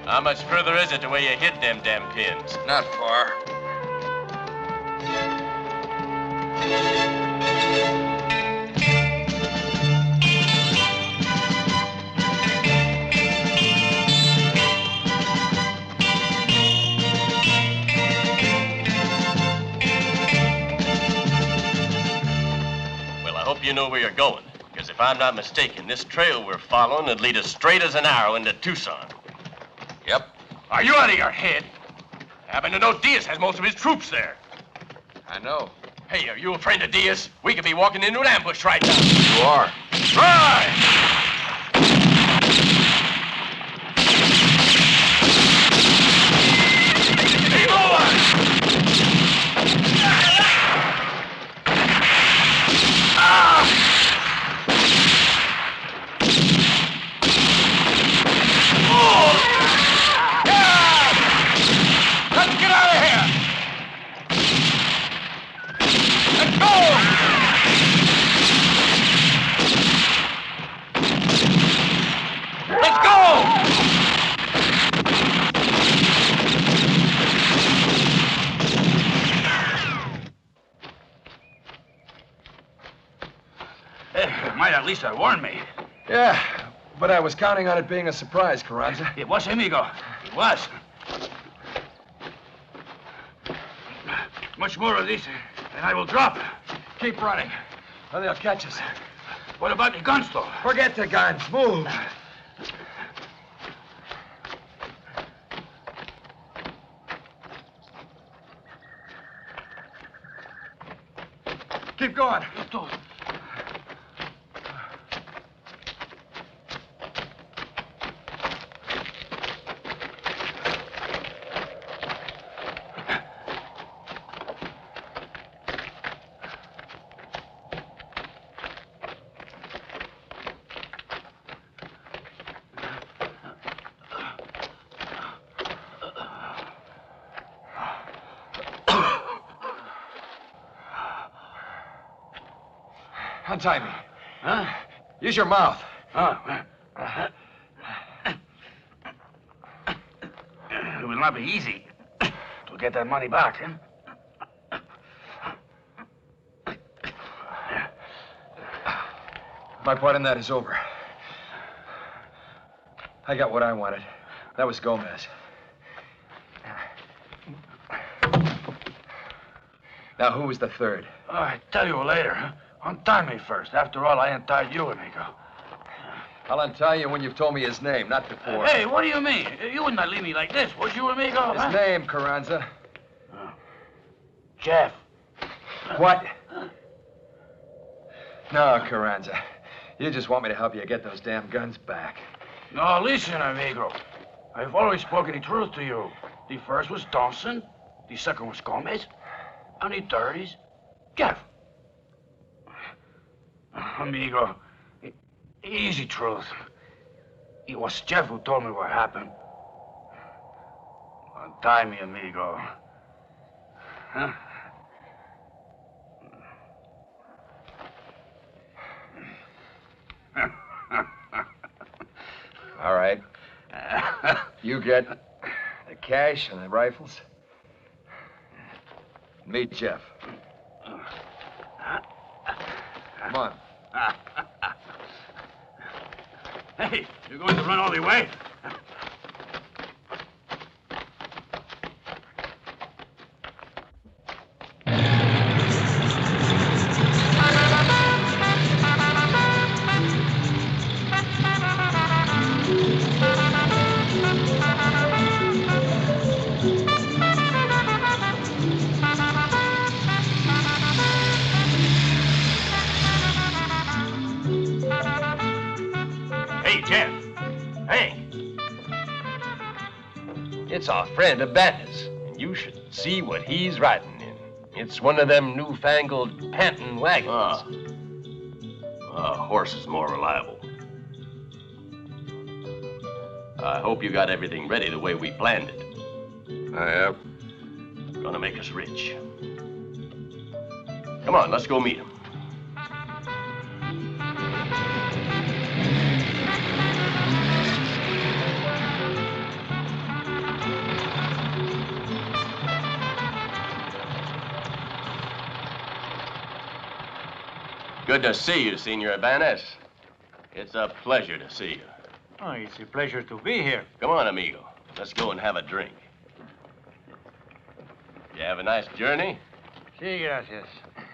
How much further is it to where you hit them damn pins? Not far. Well, I hope you know where you're going. Because if I'm not mistaken, this trail we're following would lead us straight as an arrow into Tucson. Yep. Are you out of your head? Happen to know Diaz has most of his troops there. I know. Hey, are you a friend of Diaz? We could be walking into an ambush right now. You are. Right! might at least have warned me. Yeah, but I was counting on it being a surprise, Carranza. It was, amigo. It was. Much more of these, and I will drop. Keep running, or they'll catch us. What about the guns, though? Forget the guns. Move. Keep going. Untie me. Huh? Use your mouth. It will not be easy to get that money back, huh? My part in that is over. I got what I wanted. That was Gomez. Now, who was the third? I tell you later. Untie me first. After all, I untied you, amigo. I'll untie you when you've told me his name, not before. Hey, what do you mean? You would not leave me like this, would you, amigo? His name, Carranza. Jeff. What? No, Carranza. You just want me to help you get those damn guns back. No, listen, amigo. I've always spoken the truth to you. The first was Thompson, the second was Gomez, and the third is Jeff. Amigo, easy truth. It was Jeff who told me what happened. Untie me, amigo. Huh? All right. You get the cash and the rifles. Meet Jeff. Come on. Hey, you're going to run all the way? It's our friend of Bandit's, and you should see what he's riding in. It's one of them newfangled panting wagons. Horse is more reliable. I hope you got everything ready the way we planned it. I have. Gonna make us rich. Come on, let's go meet him. Good to see you, Senor Ibanez. It's a pleasure to see you. Oh, it's a pleasure to be here. Come on, amigo. Let's go and have a drink. You have a nice journey? Sí, gracias.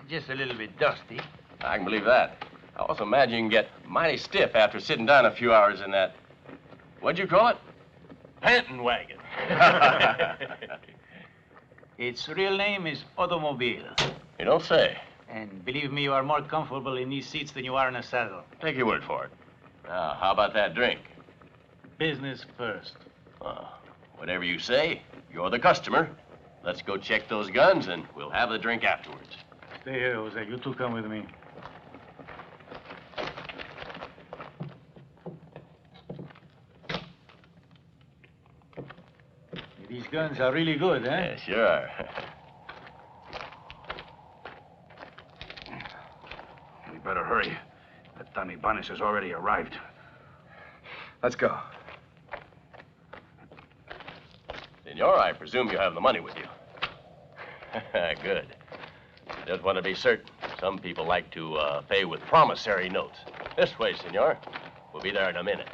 Just a little bit dusty. I can believe that. I also imagine you can get mighty stiff after sitting down a few hours in that, what'd you call it? Panting wagon. Its real name is Automobile. You don't say. And believe me, you are more comfortable in these seats than you are in a saddle. Take your word for it. Now, how about that drink? Business first. Whatever you say, you're the customer. Let's go check those guns, and we'll have the drink afterwards. Stay here, Jose. You two come with me. These guns are really good, eh? Yeah, sure are. We better hurry. That Tommy Bunnis has already arrived. Let's go. Senor, I presume you have the money with you. Good. Just want to be certain. Some people like to pay with promissory notes. This way, senor. We'll be there in a minute.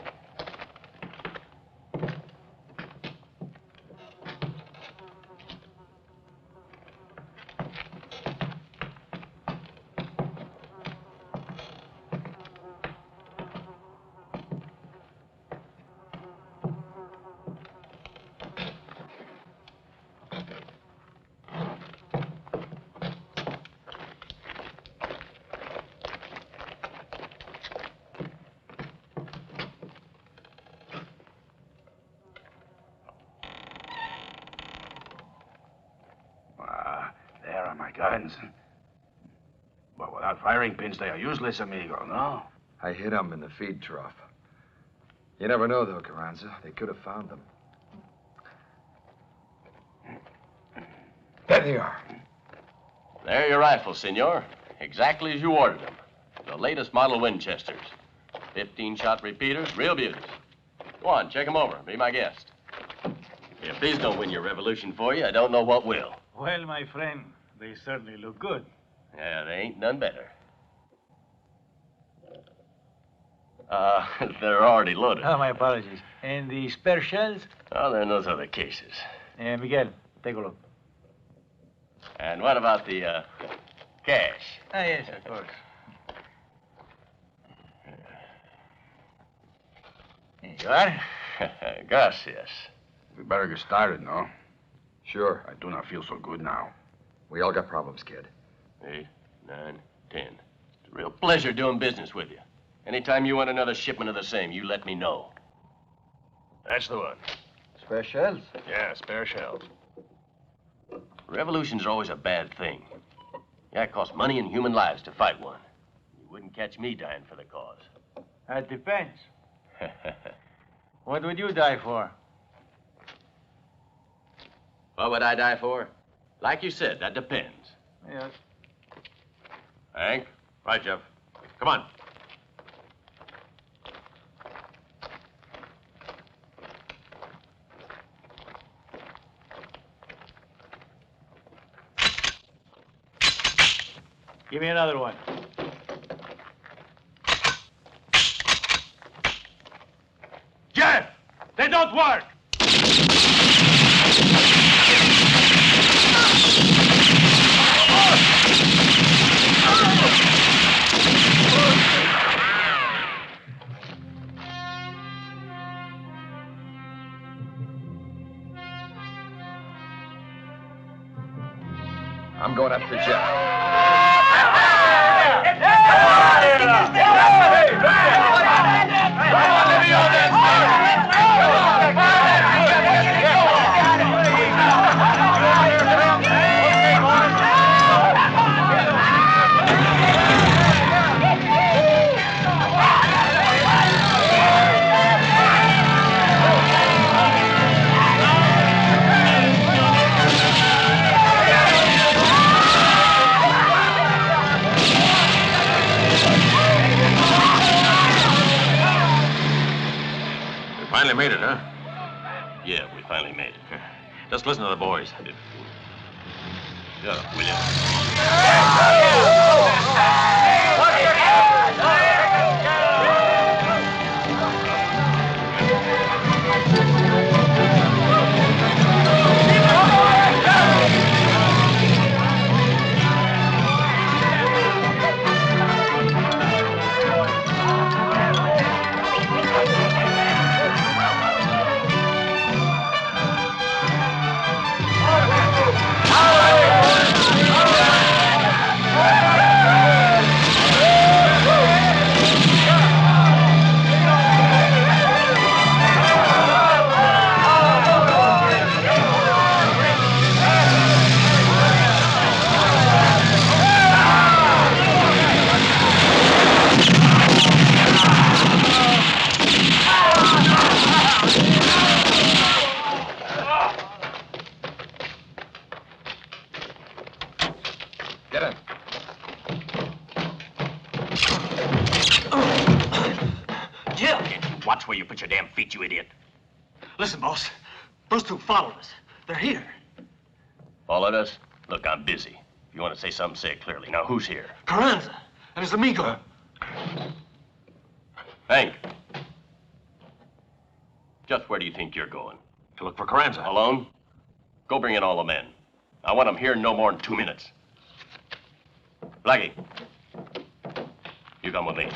There are my guns. But without firing pins, they are useless, amigo, no? I hid them in the feed trough. You never know, though, Carranza. They could have found them. There they are. There are your rifles, senor. Exactly as you ordered them. The latest model Winchesters. 15-shot repeaters, real beauties. Go on, check them over. Be my guest. If these don't win your revolution for you, I don't know what will. Well, my friend, they certainly look good. Yeah, they ain't none better. They're already loaded. Oh, my apologies. And the spare shells? Oh, they're in those other cases. Miguel, take a look. And what about the, cash? Ah, yes, of course. Here you are. Gracias. We better get started, no? Sure. I do not feel so good now. We all got problems, kid. 8, 9, 10. It's a real pleasure doing business with you. Anytime you want another shipment of the same, you let me know. That's the one. Spare shells? Yeah, spare shells. Revolutions are always a bad thing. Yeah, it costs money and human lives to fight one. You wouldn't catch me dying for the cause. That depends. What would you die for? What would I die for? Like you said, that depends. Yes. Hank? Right, Jeff. Come on. Give me another one. Jeff! They don't work! I'm going after Jeff. Finally made it, huh? Yeah, we finally made it. Just listen to the boys. Shut up, will you? Get in. Jim! Can't you watch where you put your damn feet, you idiot? Listen, boss. Those two followed us. They're here. Followed us? Look, I'm busy. If you want to say something, say it clearly. Now, who's here? Carranza and his amigo. Hank. Just where do you think you're going? To look for Carranza. Alone? Go bring in all the men. I want them here in no more than 2 minutes. Blackie, you come with me.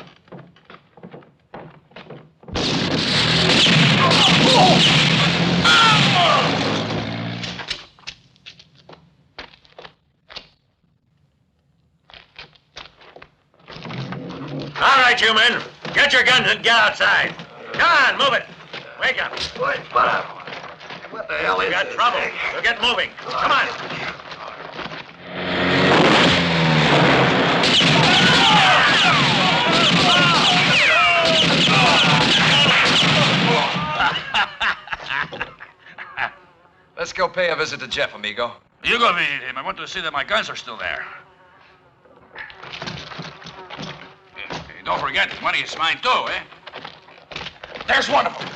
All right, you men. Get your guns and get outside. Come on, move it. Wake up. What the hell is We got this trouble. thing? We'll get moving. Come on. Let's go pay a visit to Jeff, amigo. You go visit him. I want to see that my guns are still there. Hey, don't forget, the money is mine too, eh? There's one of them.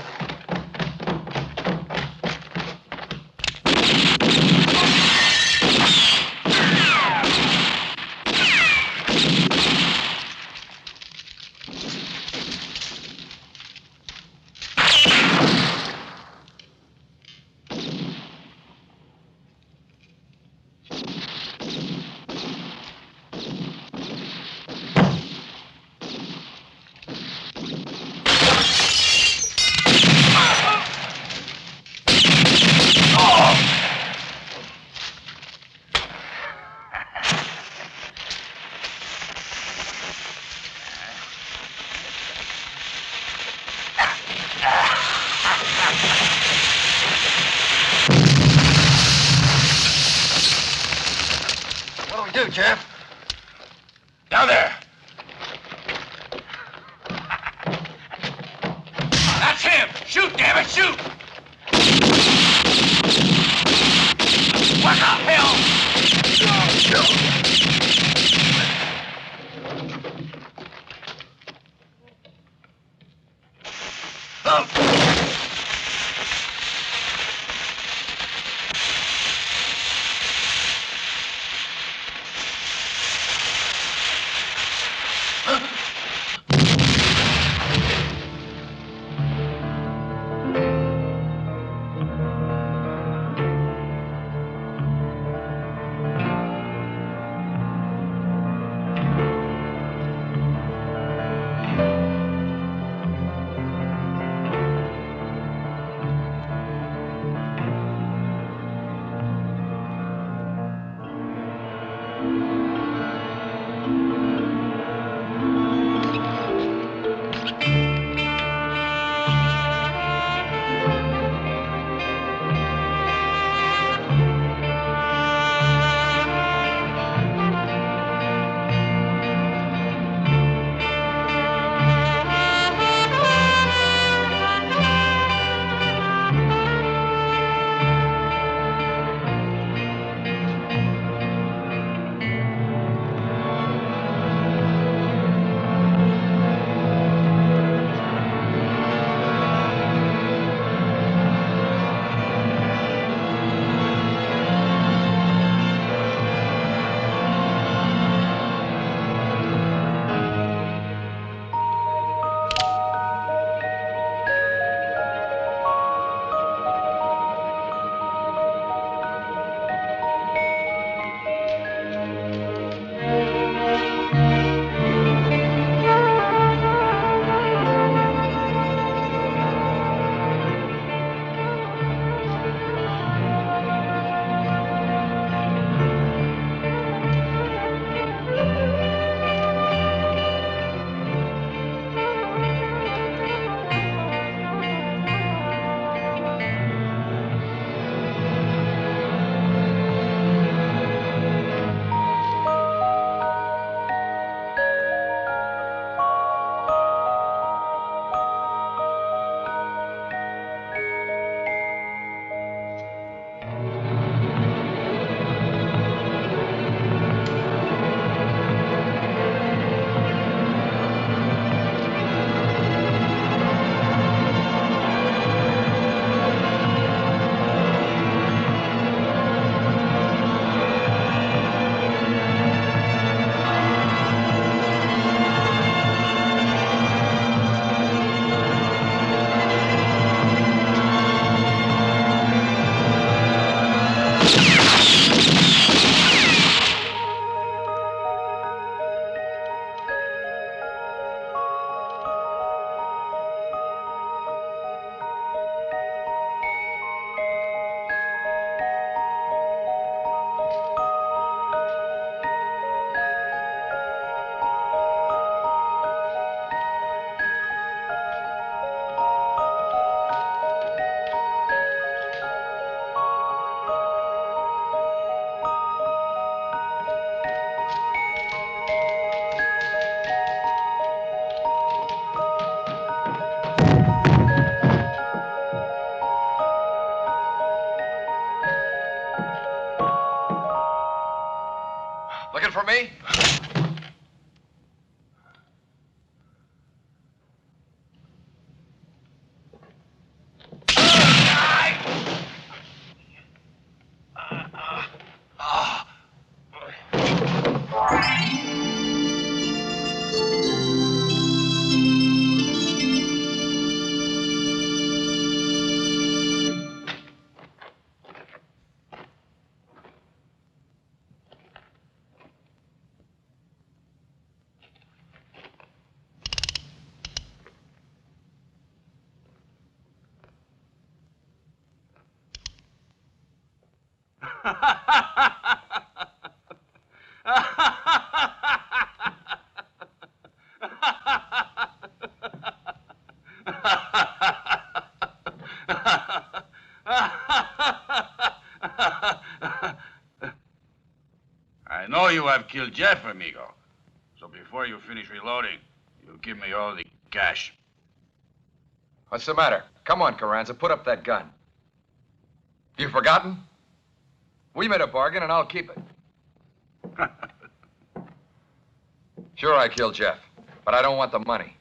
What do we do, Jeff? Down there. That's him. Shoot, damn it, shoot. What the hell? I know you have killed Jeff, amigo. So before you finish reloading, you give me all the cash. What's the matter? Come on, Carranza, put up that gun. You forgotten? We made a bargain, and I'll keep it. Sure, I killed Jeff, but I don't want the money.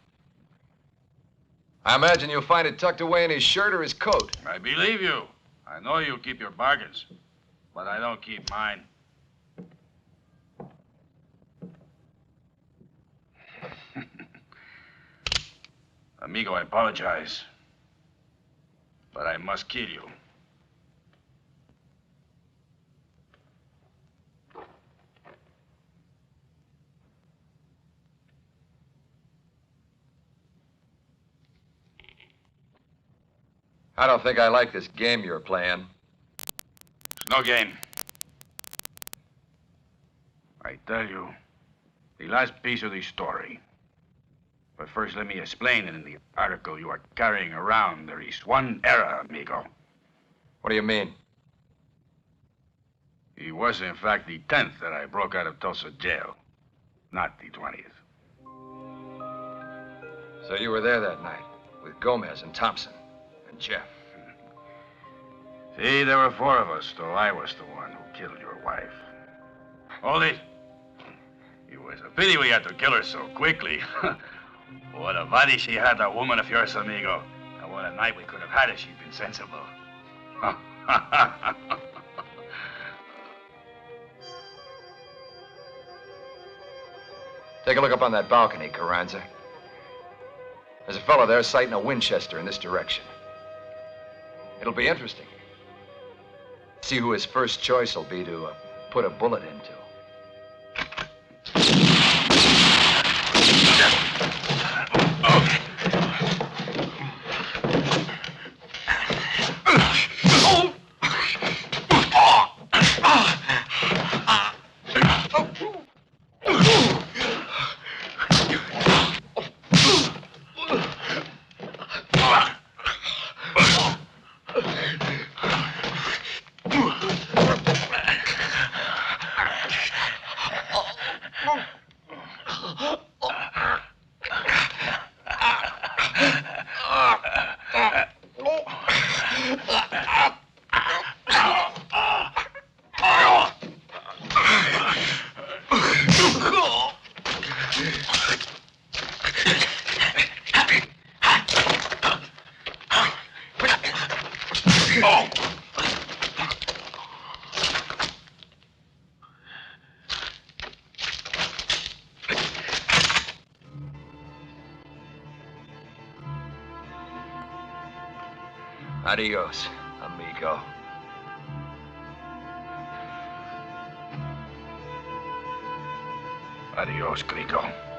I imagine you'll find it tucked away in his shirt or his coat. I believe you. I know you keep your bargains, but I don't keep mine. Amigo, I apologize, but I must kill you. I don't think I like this game you're playing. It's no game. I tell you, the last piece of the story. But first, let me explain it in the article you are carrying around. There is one error, amigo. What do you mean? It was, in fact, the 10th that I broke out of Tulsa jail, not the 20th. So you were there that night with Gomez and Thompson and Jeff. See, there were 4 of us, though I was the one who killed your wife. Only, it was a pity we had to kill her so quickly. What a body she had, that woman of yours, amigo. And what a night we could have had if she'd been sensible. Take a look up on that balcony, Carranza. There's a fellow there sighting a Winchester in this direction. It'll be interesting. See who his first choice will be to put a bullet into. Adios, amigo. Adios, Gringo.